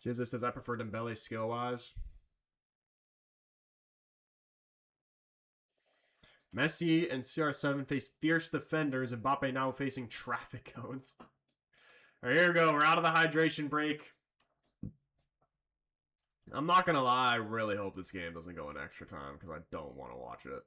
S1: Jesus says, I prefer Dembele skill-wise. Messi and CR7 face fierce defenders. Mbappe now facing traffic cones. All right, here we go. We're out of the hydration break. I'm not going to lie. I really hope this game doesn't go in extra time because I don't want to watch it.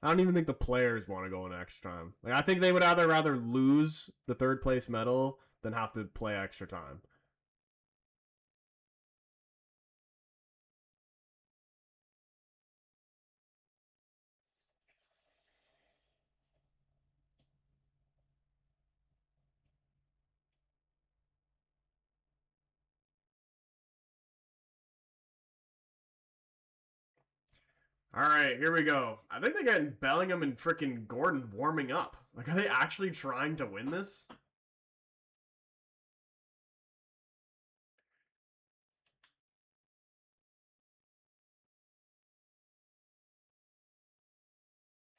S1: I don't even think the players want to go in extra time. Like, I think they would rather lose the third place medal than have to play extra time. All right, here we go. I think they're getting Bellingham and freaking Gordon warming up. Like, are they actually trying to win this?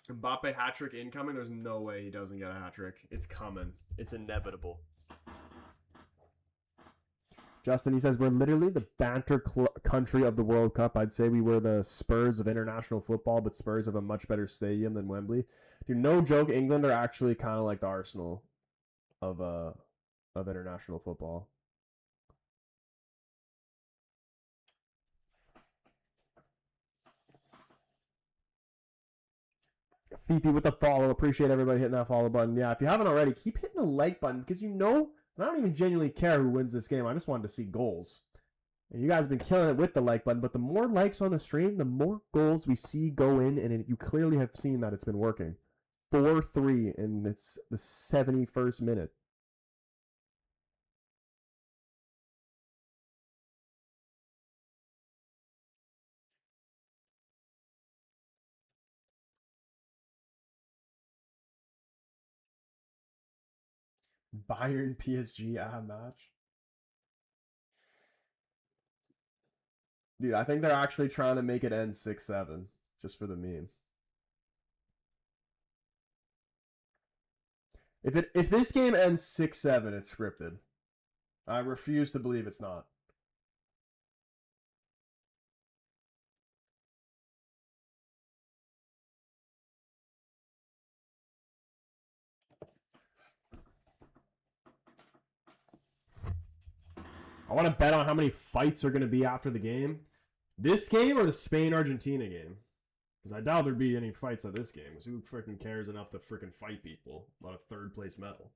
S1: Mbappe hat trick incoming. There's no way he doesn't get a hat trick. It's coming. It's inevitable. Justin, he says, we're literally the banter country of the World Cup. I'd say we were the Spurs of international football, but Spurs have a much better stadium than Wembley. Dude, no joke, England are actually kind of like the Arsenal of international football. Fifi with the follow. Appreciate everybody hitting that follow button. Yeah, if you haven't already, keep hitting the like button because you know, and I don't even genuinely care who wins this game. I just wanted to see goals. And you guys have been killing it with the like button, but the more likes on the stream, the more goals we see go in, and you clearly have seen that it's been working. 4-3, and it's the 71st minute. Bayern PSG match. Dude, I think they're actually trying to make it end 6-7, just for the meme. If this game ends 6-7, it's scripted. I refuse to believe it's not. I want to bet on how many fights are going to be after the game. This game or the Spain-Argentina game? Because I doubt there'd be any fights at this game. Because who freaking cares enough to freaking fight people about a third place medal?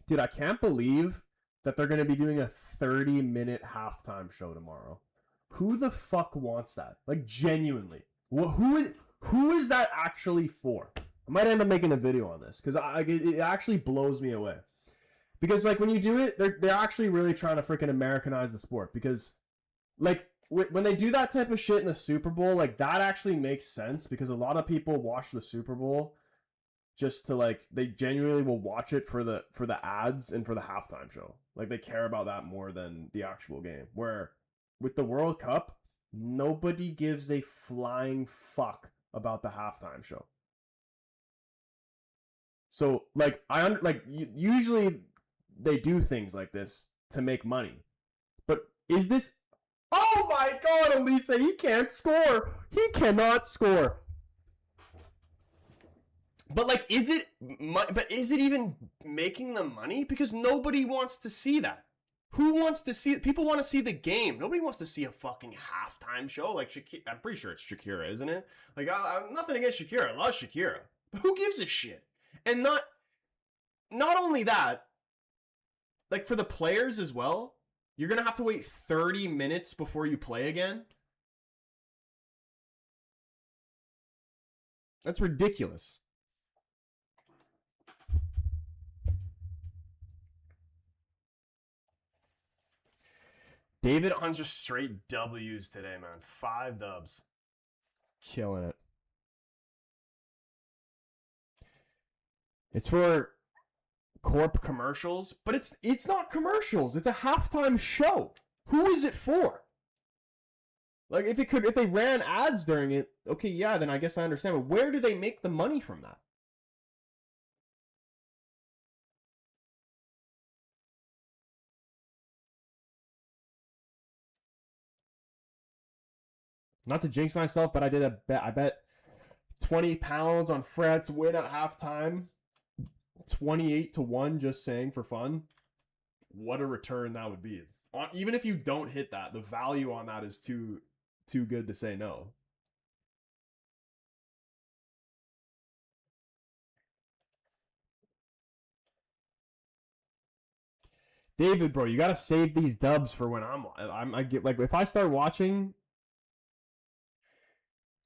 S1: Dude, I can't believe that they're going to be doing a 30-minute halftime show tomorrow. Who the fuck wants that? Like, genuinely. Who is that actually for? I might end up making a video on this because it actually blows me away. Because, like, when you do it, they're actually really trying to freaking Americanize the sport. Because, like, when they do that type of shit in the Super Bowl, like, that actually makes sense because a lot of people watch the Super Bowl just to, like, they genuinely will watch it for the ads and for the halftime show. Like, they care about that more than the actual game. Where with the World Cup, nobody gives a flying fuck about the halftime show. So, like, usually they do things like this to make money. But is this Oh my God, Elise, he can't score. He cannot score. But like, is it? But is it even making them money? Because nobody wants to see that. Who wants to see? People want to see the game. Nobody wants to see a fucking halftime show. Like Shakira, I'm pretty sure it's Shakira, isn't it? Like, nothing against Shakira. I love Shakira. But who gives a shit? And not only that, like for the players as well, you're gonna have to wait 30 minutes before you play again. That's ridiculous. David on just straight W's today, man. 5 dubs. Killing it. It's for Corp commercials, but it's not commercials. It's a halftime show. Who is it for? Like if they ran ads during it, okay, yeah, then I guess I understand. But where do they make the money from that? Not to jinx myself, but I did a bet. I bet 20 pounds on Fred's win at halftime. 28-1, just saying for fun. What a return that would be. Even if you don't hit that, the value on that is too good to say no. David, bro, you gotta save these dubs for when I get like if I start watching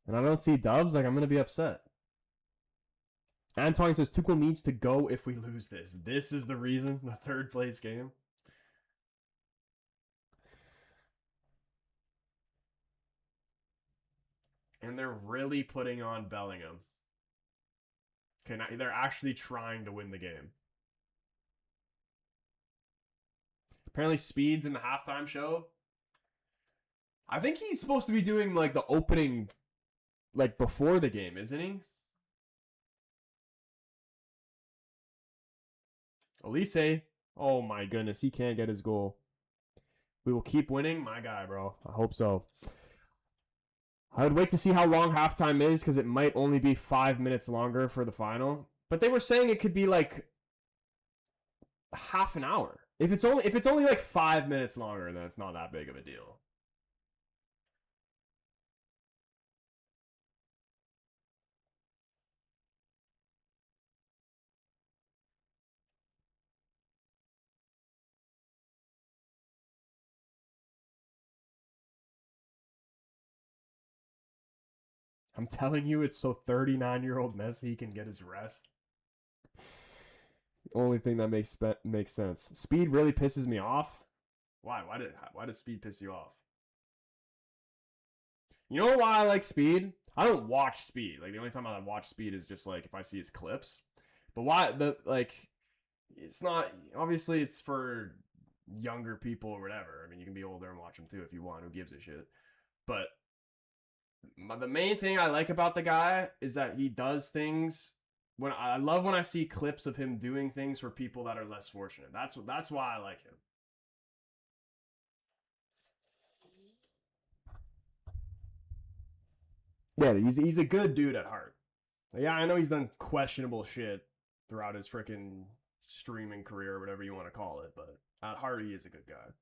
S1: and I don't see dubs, like I'm gonna be upset. Antoine says Tuchel needs to go if we lose this. This is the reason, the 3rd place game. And they're really putting on Bellingham. Okay, now they're actually trying to win the game. Apparently Speed's in the halftime show. I think he's supposed to be doing like the opening like before the game, isn't he? Elise. Oh my goodness, he can't get his goal. We will keep winning. My guy, bro. I hope so. I would wait to see how long halftime is because it might only be 5 minutes longer for the final. But they were saying it could be like half an hour. If it's only like 5 minutes longer, then it's not that big of a deal. I'm telling you, it's so 39-year-old Messi can get his rest. Only thing that makes sense. Speed really pisses me off. Why? Why does Speed piss you off? You know why I like Speed? I don't watch Speed. Like the only time I watch Speed is just like if I see his clips. But why it's not obviously it's for younger people or whatever. I mean, you can be older and watch him too if you want. Who gives a shit? But the main thing I like about the guy is that he does things I love when I see clips of him doing things for people that are less fortunate. That's why I like him. Yeah, he's a good dude at heart. Yeah, I know he's done questionable shit throughout his freaking streaming career or whatever you want to call it, but at heart he is a good guy.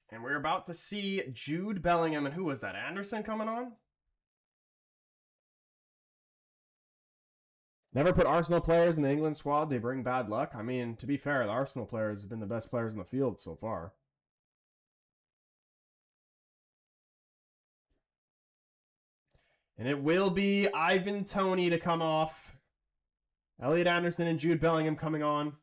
S1: And we're about to see Jude Bellingham and who was that? Anderson coming on? Never put Arsenal players in the England squad. They bring bad luck. I mean, to be fair, the Arsenal players have been the best players in the field so far. And it will be Ivan Toney to come off. Elliot Anderson and Jude Bellingham coming on.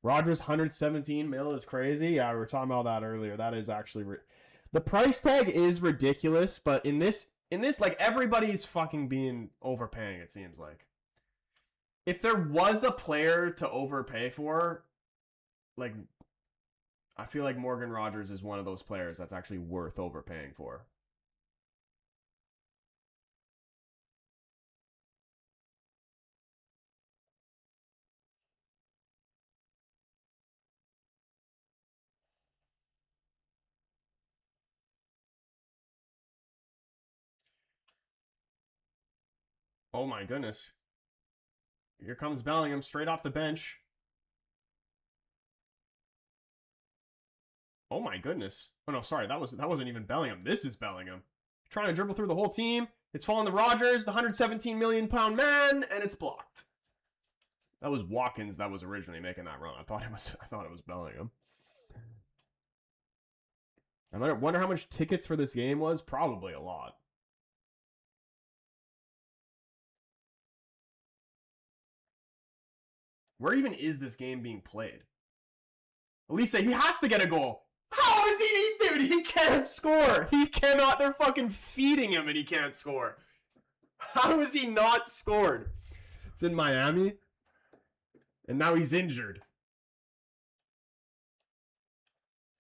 S1: Rogers 117 mil is crazy. Yeah, we were talking about that earlier. That is actually The price tag is ridiculous, but in this, like, everybody's fucking being overpaying, it seems like. If there was a player to overpay for, like, I feel like Morgan Rogers is one of those players that's actually worth overpaying for. Oh my goodness. Here comes Bellingham straight off the bench. Oh my goodness. Oh no, sorry, that wasn't even Bellingham. This is Bellingham. Trying to dribble through the whole team. It's falling to Rogers, the 117 million pound man, and it's blocked. That was Watkins that was originally making that run. I thought it was Bellingham. I wonder how much tickets for this game was. Probably a lot. Where even is this game being played? Elise, he has to get a goal. How is he? Dude, he can't score. He cannot. They're fucking feeding him and he can't score. How is he not scored? It's in Miami. And now he's injured.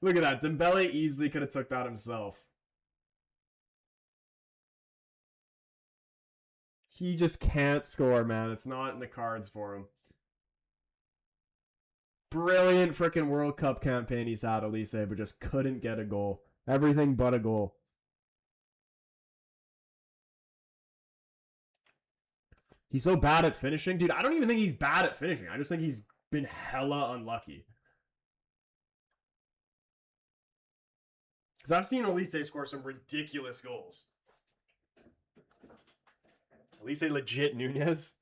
S1: Look at that. Dembele easily could have took that himself. He just can't score, man. It's not in the cards for him. Brilliant freaking World Cup campaign he's had, Elise, but just couldn't get a goal. Everything but a goal. He's so bad at finishing. Dude, I don't even think he's bad at finishing. I just think he's been hella unlucky. Because I've seen Elise score some ridiculous goals. Elise legit Nunez.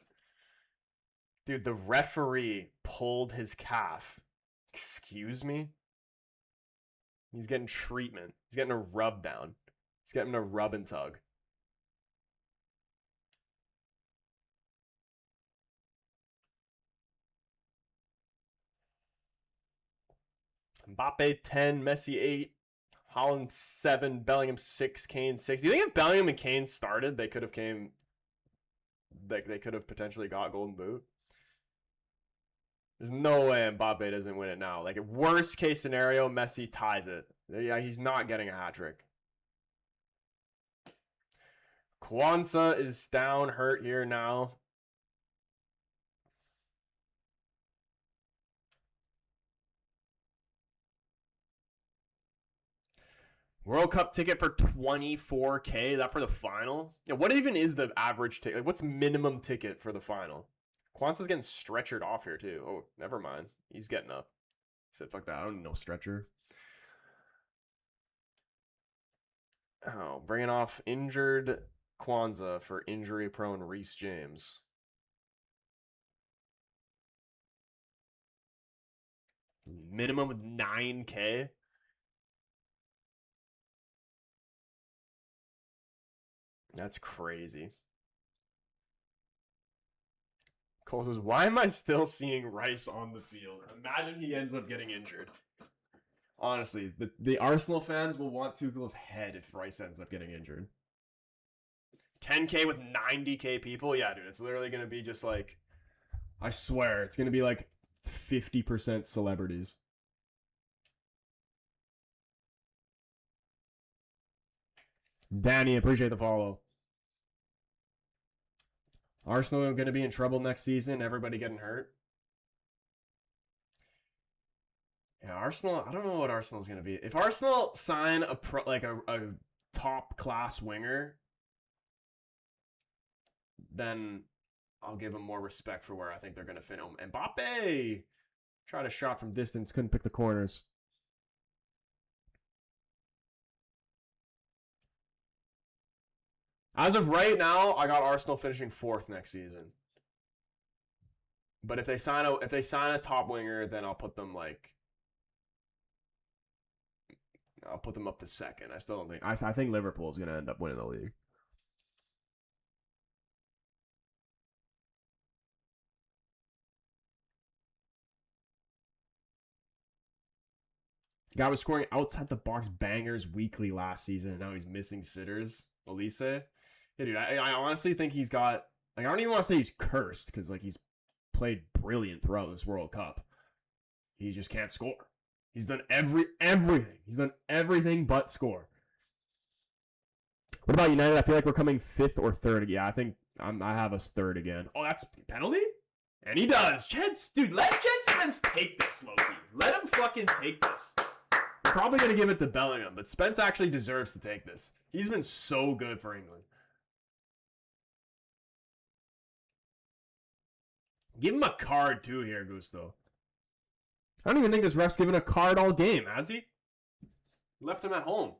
S1: Dude, the referee pulled his calf. Excuse me? He's getting treatment. He's getting a rub down. He's getting a rub and tug. Mbappe 10, Messi 8, Haaland 7, Bellingham 6, Kane 6. Do you think if Bellingham and Kane started, they could have potentially got Golden Boot? There's no way Mbappe doesn't win it now. Like, worst case scenario, Messi ties it. Yeah, he's not getting a hat trick. Kwanzaa is down, hurt here now. World Cup ticket for 24K. Is that for the final? Yeah, what even is the average ticket? Like, what's minimum ticket for the final? Kwanzaa's getting stretchered off here, too. Oh, never mind. He's getting up. He said, fuck that. I don't know stretcher. Oh, bringing off injured Kwanzaa for injury-prone Reece James. Minimum of 9K? That's crazy. Cole says, why am I still seeing Rice on the field? Imagine he ends up getting injured. Honestly, the Arsenal fans will want Tuchel's head if Rice ends up getting injured. 10K with 90K people? Yeah, dude, it's literally going to be just like, I swear, it's going to be like 50% celebrities. Danny, appreciate the follow. Arsenal are going to be in trouble next season. Everybody getting hurt. Yeah, Arsenal. I don't know what Arsenal's going to be. If Arsenal sign a top class winger, then I'll give them more respect for where I think they're going to fit him. Mbappe tried a shot from distance, couldn't pick the corners. As of right now, I got Arsenal finishing 4th next season. But if they sign a top winger, then I'll put them up to 2nd. I still don't think I think Liverpool is going to end up winning the league. Guy was scoring outside the box bangers weekly last season, and now he's missing sitters. Elise. Yeah, dude, I honestly think he's got, like, I don't even want to say he's cursed, because, like, he's played brilliant throughout this World Cup. He just can't score. He's done everything. He's done everything but score. What about United? I feel like we're coming 5th or 3rd. Yeah, I think I have us 3rd again. Oh, that's penalty? And he does. Dude, let Jed Spence take this, Loki. Let him fucking take this. I'm probably going to give it to Bellingham, but Spence actually deserves to take this. He's been so good for England. Give him a card, too, here, Gusto. I don't even think this ref's given a card all game, has he? Left him at home.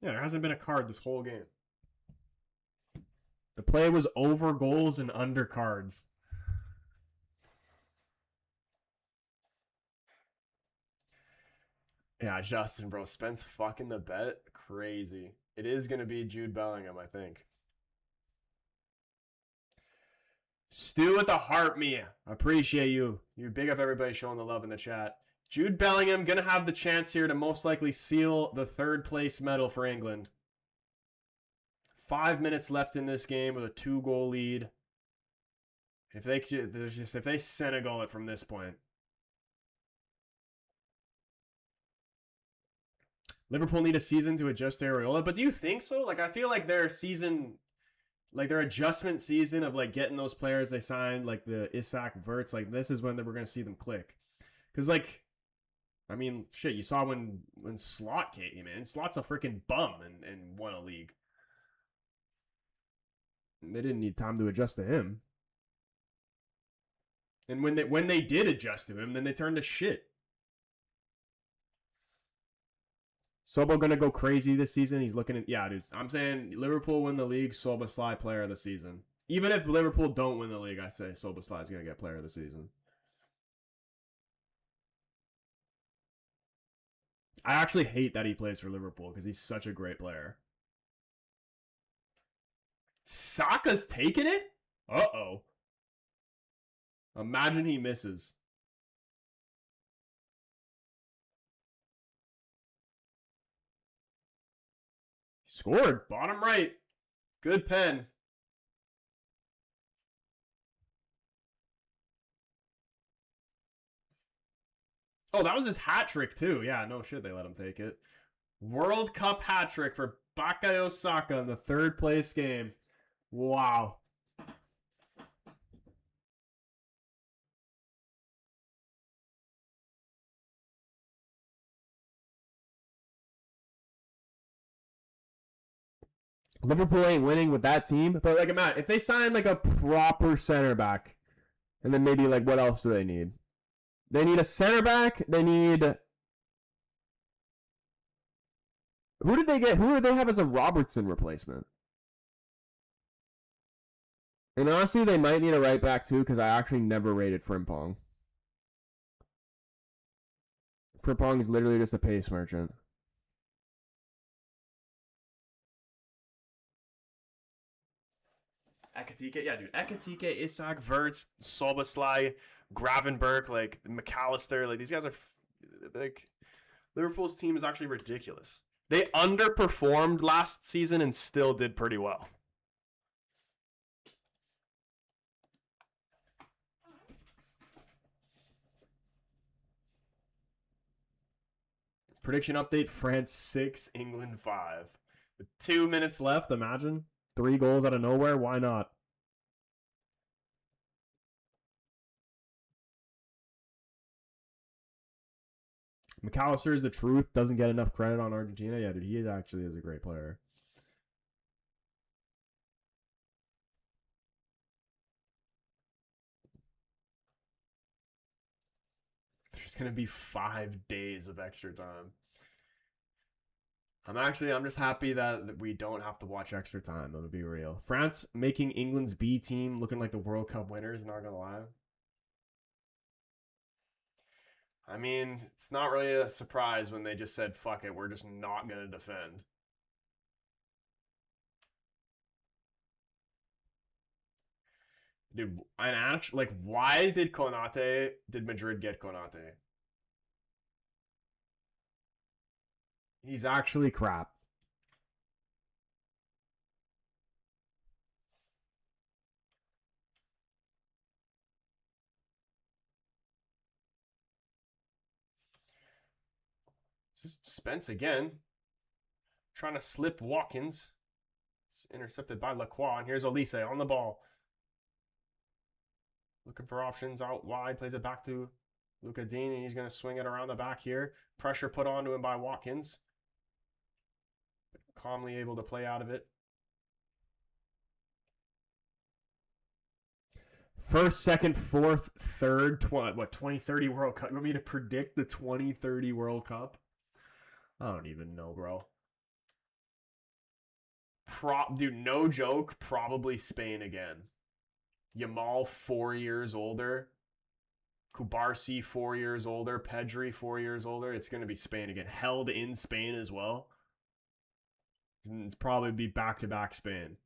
S1: Yeah, there hasn't been a card this whole game. The play was over goals and under cards. Yeah, Justin, bro. Spence fucking the bet. Crazy. It is going to be Jude Bellingham, I think. Stu with the heart, Mia. Appreciate you. You big up everybody showing the love in the chat. Jude Bellingham going to have the chance here to most likely seal the 3rd place medal for England. 5 minutes left in this game with a 2-goal lead. If they Senegal it from this point. Liverpool need a season to adjust to Areola, but do you think so? Like, I feel like their season, like their adjustment season of like getting those players they signed, like the Isak, Verts, like this is when we're going to see them click. Because, like, I mean, shit, you saw when Slot came in. Slot's a freaking bum and won a league. They didn't need time to adjust to him. And when they did adjust to him, then they turned to shit. Sobo gonna go crazy this season. He's looking at, yeah, dude. I'm saying Liverpool win the league. Szoboszlai player of the season. Even if Liverpool don't win the league, I say Szoboszlai is gonna get player of the season. I actually hate that he plays for Liverpool because he's such a great player. Saka's taking it? Uh-oh. Imagine he misses. Scored. Bottom right. Good pen. Oh, that was his hat trick too. Yeah, no shit, they let him take it. World Cup hat trick for Bukayo Saka in the 3rd place game. Wow. Liverpool ain't winning with that team, but like, Matt, if they sign like a proper center back, and then maybe like what else do they need? They need a center back. They need. Who did they get? Who do they have as a Robertson replacement? And honestly, they might need a right back too, because I actually never rated Frimpong. Frimpong is literally just a pace merchant. Ekatike, yeah, dude. Ekatike, Isak, Verts, Szoboszlai, Gravenberch, like McAllister, like these guys are like Liverpool's team is actually ridiculous. They underperformed last season and still did pretty well. Prediction update: France 6, England 5. With 2 minutes left, imagine. 3 goals out of nowhere. Why not? McAllister is the truth. Doesn't get enough credit on Argentina. Yeah, dude, he actually is a great player. There's going to be 5 days of extra time. I'm just happy that we don't have to watch extra time. I'm gonna be real. France making England's B team looking like the World Cup winners, not gonna lie. I mean, it's not really a surprise when they just said, fuck it, we're just not gonna defend. Dude, and actually, like, why did Madrid get Konate? He's actually crap. Spence again. Trying to slip Watkins. It's intercepted by Lacroix. And here's Olise on the ball. Looking for options out wide. Plays it back to Luca Dean. And he's going to swing it around the back here. Pressure put onto him by Watkins. Calmly able to play out of it. First, second, fourth, third, 2030 World Cup? You want me to predict the 2030 World Cup? I don't even know, bro. Dude, no joke, probably Spain again. Yamal 4 years older. Kubarsi 4 years older. Pedri 4 years older. It's going to be Spain again. Held in Spain as well. It's probably be back-to-back Spain.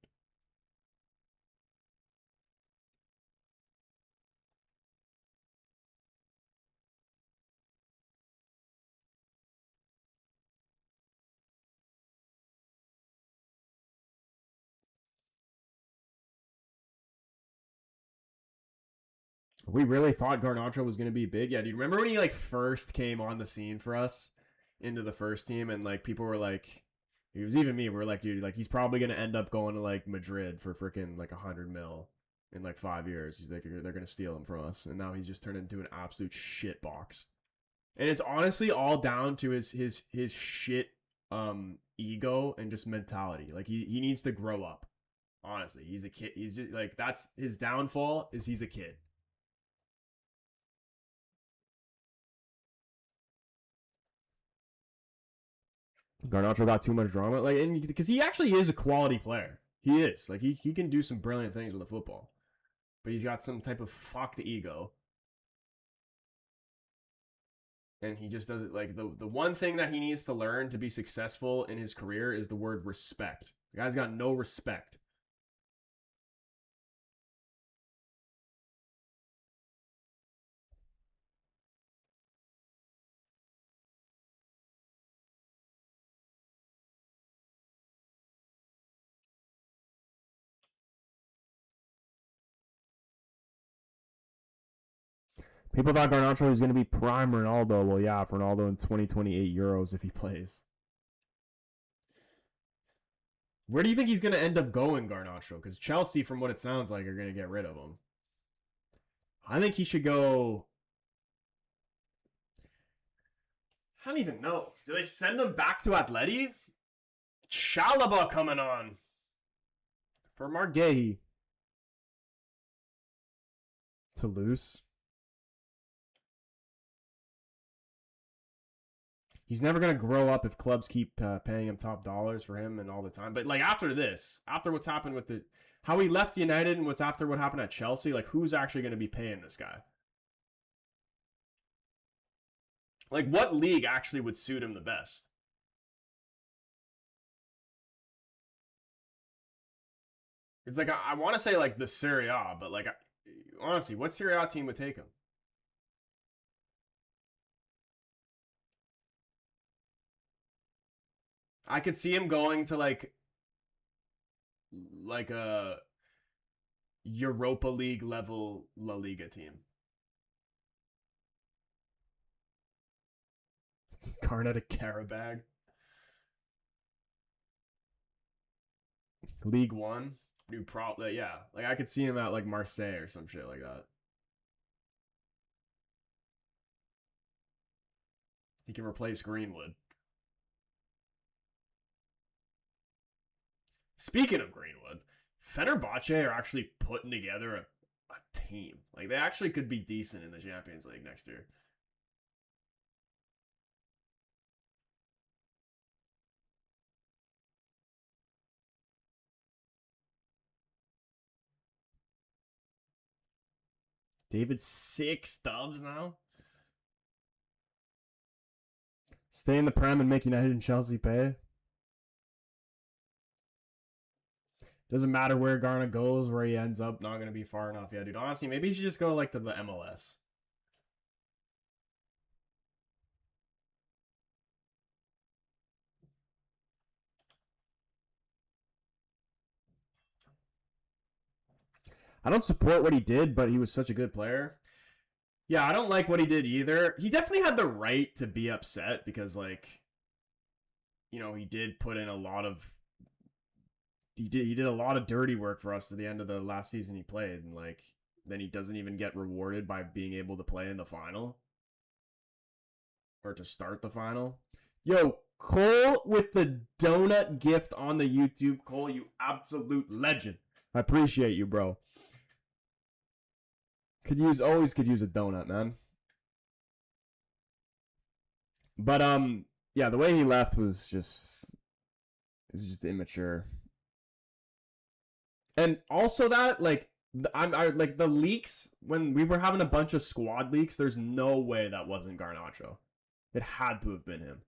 S1: We really thought Garnacho was going to be big. Yeah, do you remember when he like first came on the scene for us into the first team and like people were like, it was even me, we were like, dude, like he's probably going to end up going to like Madrid for freaking like 100 mil in like 5 years. He's like, they're going to steal him from us. And now he's just turned into an absolute shit box. And it's honestly all down to his shit ego and just mentality. Like he needs to grow up. Honestly, he's a kid. He's just like, that's his downfall is he's a kid. Garnacho got too much drama, like, and because he actually is a quality player, he is like he can do some brilliant things with a football, but he's got some type of fucked ego, and he just doesn't like the one thing that he needs to learn to be successful in his career is the word respect. The guy's got no respect. People thought Garnacho was going to be prime Ronaldo. Well, yeah, for Ronaldo in 2028 euros if he plays. Where do you think he's going to end up going, Garnacho? Because Chelsea, from what it sounds like, are going to get rid of him. I think he should go. I don't even know. Do they send him back to Atleti? Chalaba coming on for Margay. Toulouse. He's never going to grow up if clubs keep paying him top dollars for him and all the time. But like after this, after what's happened with the how he left United and what's after what happened at Chelsea, like who's actually going to be paying this guy? Like what league actually would suit him the best? It's like I want to say like the Serie A, but like honestly, what Serie A team would take him? I could see him going to like a Europa League level La Liga team. Garnet a Carabag. League One. Dude, probably yeah. Like I could see him at like Marseille or some shit like that. He can replace Greenwood. Speaking of Greenwood, Fenerbahce are actually putting together a team. Like they actually could be decent in the Champions League next year. David 6 dubs now. Stay in the Prem and make United and Chelsea pay. Doesn't matter where Garna goes, where he ends up, not going to be far enough. Yeah, dude, honestly, maybe he should just go like to the MLS. I don't support what he did, but he was such a good player. Yeah, I don't like what he did either. He definitely had the right to be upset because, like, you know, he did put in a lot of he did a lot of dirty work for us at the end of the last season he played, and like then he doesn't even get rewarded by being able to play in the final or to start the final. Yo, Cole with the donut gift on the YouTube. Cole, you absolute legend. I appreciate you, bro. Always could use a donut, man. But yeah, the way he left was just immature. And also that like I like the leaks when we were having a bunch of squad leaks, there's no way that wasn't Garnacho. It had to have been him.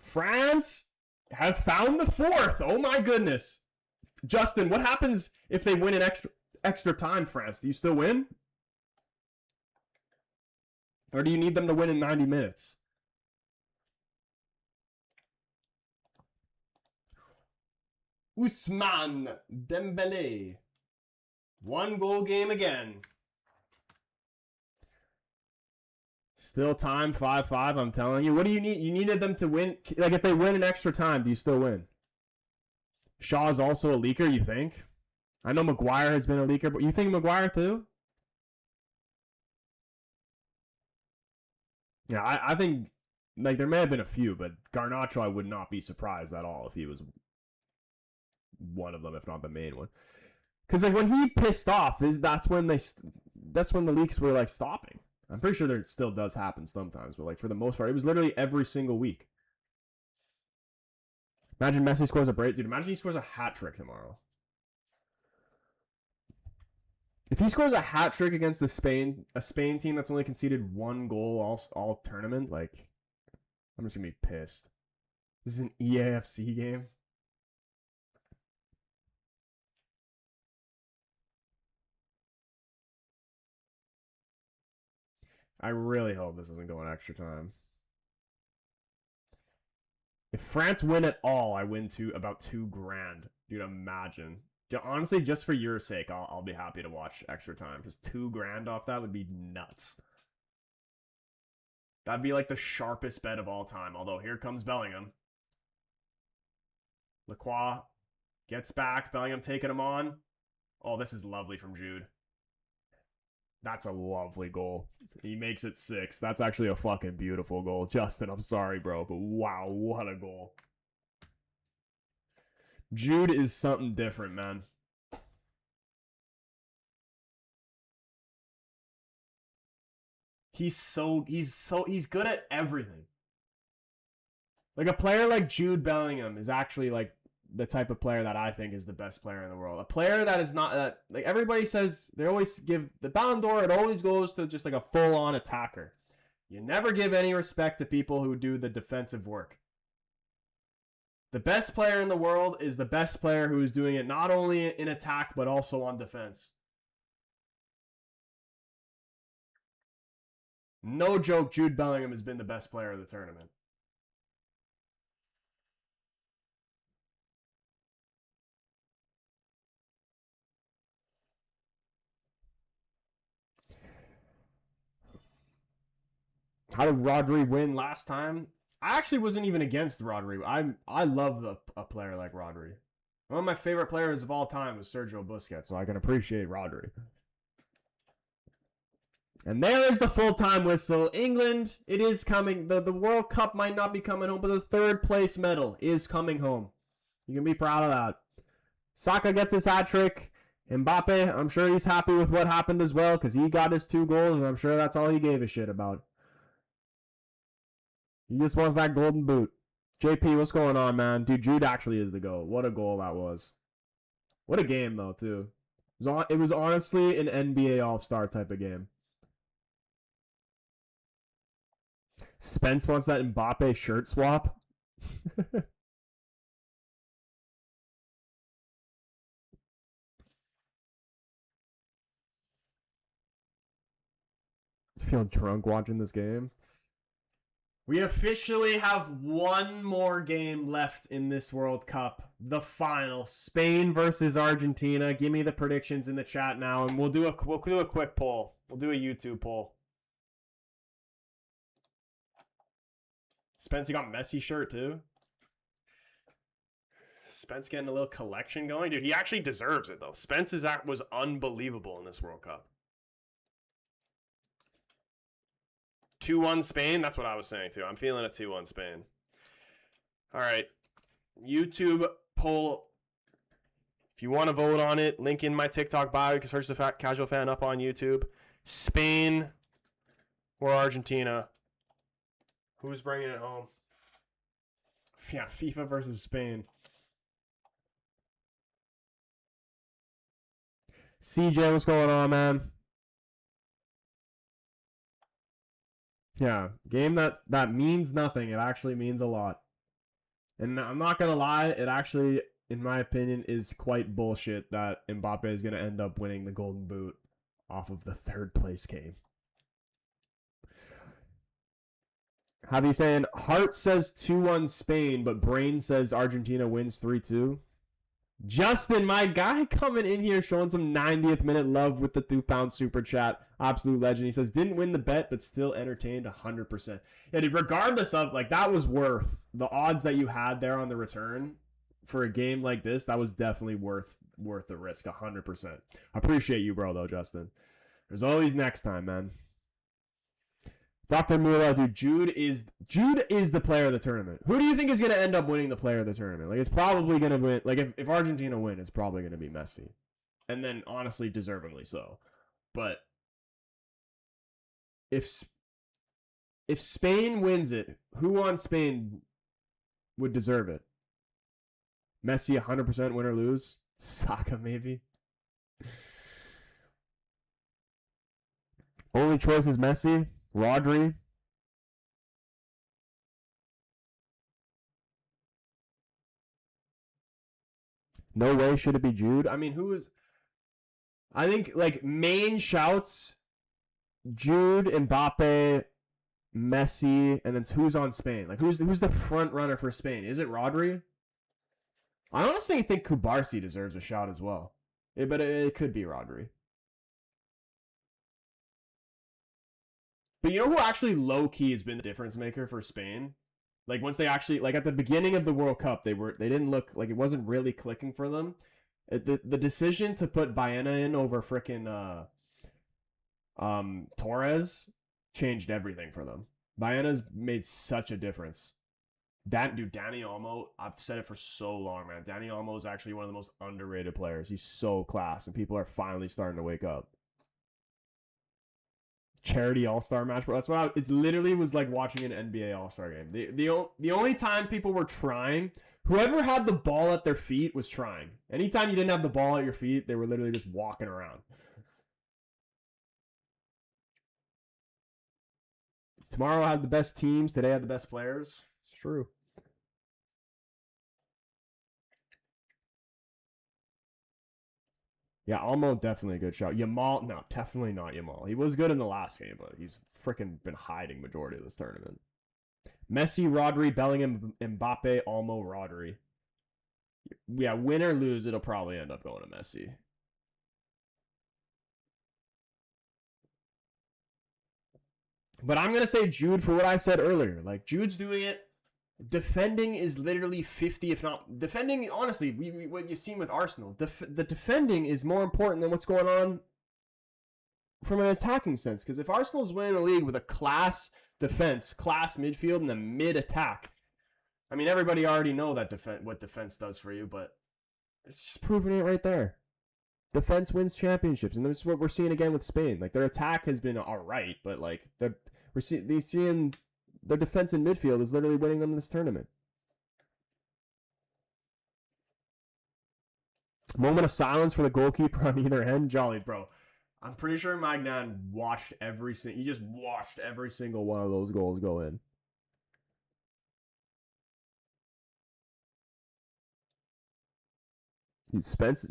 S1: France have found the fourth. Oh my goodness. Justin, what happens if they win in extra time, France? Do you still win? Or do you need them to win in 90 minutes? Ousmane Dembele. 1-goal game again. Still time, 5-5, I'm telling you. What do you need? You needed them to win. Like, if they win in extra time, do you still win? Shaw's also a leaker, you think? I know Maguire has been a leaker, but you think Maguire too? Yeah, I think, like, there may have been a few, but Garnacho, I would not be surprised at all if he was one of them, if not the main one. Because, like, when he pissed off, that's when the leaks were, like, stopping. I'm pretty sure it still does happen sometimes, but like for the most part, it was literally every single week. Imagine Messi scores a break, dude. Imagine he scores a hat trick tomorrow. If he scores a hat trick against a Spain team that's only conceded 1 goal all tournament, like I'm just gonna be pissed. This is an EAFC game. I really hope this doesn't go in extra time. If France win at all, I win about $2,000. Dude, imagine. Honestly, just for your sake, I'll be happy to watch extra time. Just $2,000 off that would be nuts. That'd be like the sharpest bet of all time. Although here comes Bellingham. Lacroix gets back. Bellingham taking him on. Oh, this is lovely from Jude. That's a lovely goal. He makes it 6. That's actually a fucking beautiful goal. Justin, I'm sorry, bro, but wow, what a goal. Jude is something different, man. He's good at everything. Like a player like Jude Bellingham is actually like the type of player that I think is the best player in the world. A player that is not that like everybody says they always give the Ballon d'Or. It always goes to just like a full-on attacker. You never give any respect to people who do the defensive work. The best player in the world is the best player who is doing it not only in attack but also on defense. No joke, Jude Bellingham has been the best player of the tournament. How did Rodri win last time? I actually wasn't even against Rodri. I love a player like Rodri. One of my favorite players of all time was Sergio Busquets, so I can appreciate Rodri. And there is the full-time whistle. England, it is coming. The World Cup might not be coming home, but the 3rd place medal is coming home. You can be proud of that. Saka gets his hat trick. Mbappe, I'm sure he's happy with what happened as well because he got his 2 goals, and I'm sure that's all he gave a shit about. He just wants that golden boot. JP, what's going on, man? Dude, Jude actually is the GOAT. What a goal that was. What a game, though, too. It was honestly an NBA All-Star type of game. Spence wants that Mbappe shirt swap. Feel drunk watching this game. We officially have one more game left in this World Cup. The final. Spain versus Argentina. Give me the predictions in the chat now, and we'll do a quick poll. We'll do a YouTube poll. Spence, you got Messi shirt too? Spence getting a little collection going. Dude, he actually deserves it, though. Spence's act was unbelievable in this World Cup. 2-1 Spain? That's what I was saying, too. I'm feeling a 2-1 Spain. All right. YouTube poll. If you want to vote on it, link in my TikTok bio. You can search the Casual Fan up on YouTube. Spain or Argentina? Who's bringing it home? Yeah, FIFA versus Spain. CJ, what's going on, man? Yeah, game that means nothing. It actually means a lot. And I'm not going to lie, it actually, in my opinion, is quite bullshit that Mbappe is going to end up winning the Golden Boot off of the third place game. Javi saying, Heart says 2-1 Spain, but Brain says Argentina wins 3-2. Justin, my guy, coming in here showing some 90th minute love with the £2 super chat. Absolute legend. He says, didn't win the bet, but still entertained 100%. Yeah, dude, regardless of, like, that was worth the odds that you had there on the return for a game like this. That was definitely worth the risk, 100%. I appreciate you, bro, though, Justin. There's always next time, man. Dr. Mula, dude, Jude is the player of the tournament. Who do you think is going to end up winning the player of the tournament? Like, it's probably going to win. Like, if Argentina win, it's probably going to be Messi. And then, honestly, deservedly so. But if Spain wins it, who on Spain would deserve it? Messi 100% win or lose? Saka, maybe? Only choice is Messi? Rodri. No way should it be Jude. I mean, who is... I think, like, main shouts, Jude, Mbappe, Messi, and then who's on Spain? Like, who's the front runner for Spain? Is it Rodri? I honestly think Kubarsi deserves a shout as well. But it could be Rodri. But you know who actually low-key has been the difference maker for Spain? Like, once they actually, like, at the beginning of the World Cup, they didn't look like it wasn't really clicking for them. The decision to put Baena in over frickin' Torres changed everything for them. Baena's made such a difference. Dude, Dani Olmo, I've said it for so long, man. Dani Olmo is actually one of the most underrated players. He's so class, and people are finally starting to wake up. Charity All-Star match, bro. That's what it literally was like watching an NBA All-Star game. The only time people were trying, whoever had the ball at their feet was trying. Anytime you didn't have the ball at your feet, they were literally just walking around. Tomorrow I had the best teams. Today I had the best players. It's true. Yeah, Almo definitely a good shot. Yamal, no, definitely not Yamal. He was good in the last game, but he's freaking been hiding majority of this tournament. Messi, Rodri, Bellingham, Mbappe, Almo, Rodri. Yeah, win or lose, it'll probably end up going to Messi. But I'm going to say Jude for what I said earlier. Like, Jude's doing it. Defending is literally 50, if not... Defending, honestly, what you've seen with Arsenal, the defending is more important than what's going on from an attacking sense. Because if Arsenal's winning the league with a class defense, class midfield, and a mid-attack, I mean, everybody already know that what defense does for you, but it's just proving it right there. Defense wins championships, and this is what we're seeing again with Spain. Like, their attack has been all right, but, like, we're seeing... Their defense and midfield is literally winning them this tournament. Moment of silence for the goalkeeper on either end. Jolly, bro. I'm pretty sure Magnan he just watched every single one of those goals go in. Spence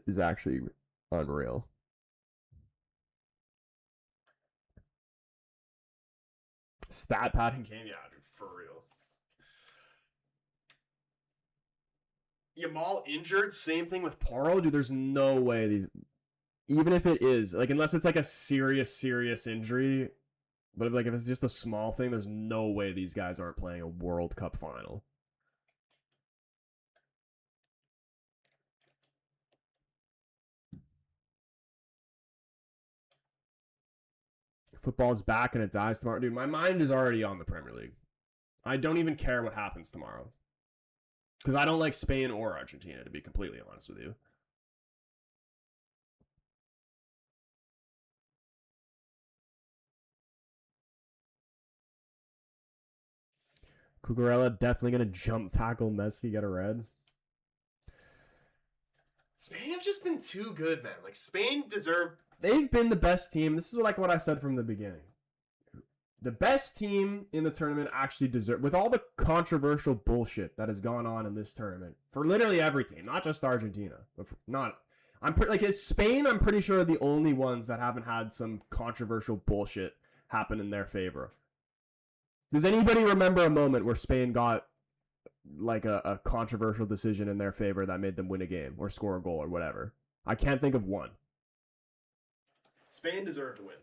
S1: is actually unreal. Stat padding game, yeah, dude, for real. Yamal injured, same thing with Poro, dude. There's no way these, even if it is like, unless it's like a serious injury, but if it's just a small thing, there's no way these guys aren't playing a World Cup final. Football's back and it dies tomorrow. Dude, my mind is already on the Premier League. I don't even care what happens tomorrow. Because I don't like Spain or Argentina, to be completely honest with you. Cucurella definitely going to jump tackle Messi, get a red. Spain have just been too good, man. Like, Spain deserve... They've been the best team. This is like what I said from the beginning. The best team in the tournament actually deserve, with all the controversial bullshit that has gone on in this tournament, for literally every team, not just Argentina. Is Spain, I'm pretty sure, are the only ones that haven't had some controversial bullshit happen in their favor. Does anybody remember a moment where Spain got like a controversial decision in their favor that made them win a game or score a goal or whatever? I can't think of one. Spain deserved to win.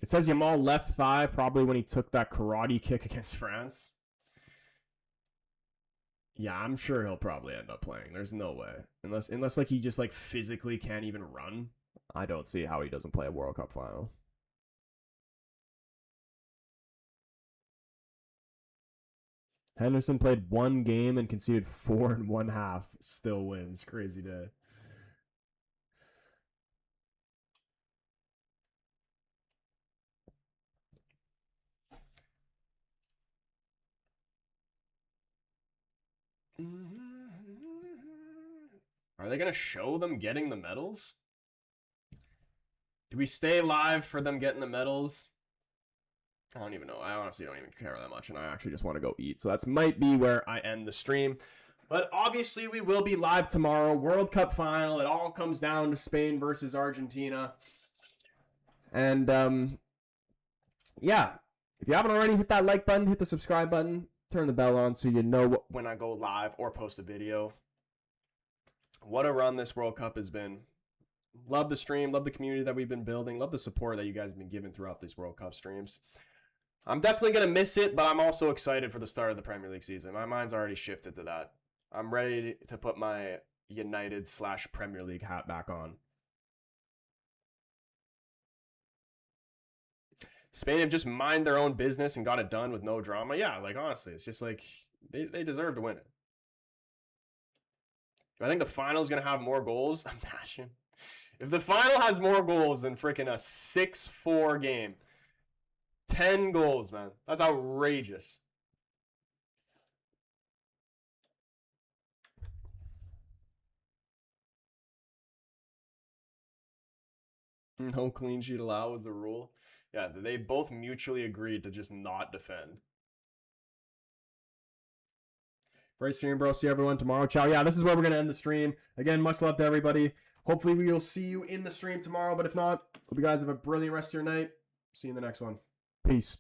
S1: It says Yamal left thigh, probably when he took that karate kick against France. Yeah, I'm sure he'll probably end up playing. There's no way. Unless like he just like physically can't even run. I don't see how he doesn't play a World Cup final. Henderson played one game and conceded 4 1/2. Still wins. Crazy day. Are they going to show them getting the medals? Do we stay live for them getting the medals? I don't even know. I honestly don't even care that much, and I actually just want to go eat. So that might be where I end the stream. But obviously, we will be live tomorrow. World Cup final. It all comes down to Spain versus Argentina. And, yeah. If you haven't already, hit that like button, hit the subscribe button, turn the bell on so you know when I go live or post a video. What a run this World Cup has been. Love the stream. Love the community that we've been building. Love the support that you guys have been giving throughout these World Cup streams. I'm definitely going to miss it, but I'm also excited for the start of the Premier League season. My mind's already shifted to that. I'm ready to put my United/Premier League hat back on. Spain have just mind their own business and got it done with no drama. Yeah, like, honestly, it's just like they deserve to win it. I think the final is going to have more goals. Imagine. If the final has more goals than freaking a 6-4 game, 10 goals, man. That's outrageous. No clean sheet allowed was the rule. Yeah, they both mutually agreed to just not defend. Great stream, bro. See everyone tomorrow. Ciao. Yeah, this is where we're going to end the stream. Again, much love to everybody. Hopefully, we'll see you in the stream tomorrow. But if not, hope you guys have a brilliant rest of your night. See you in the next one. Peace.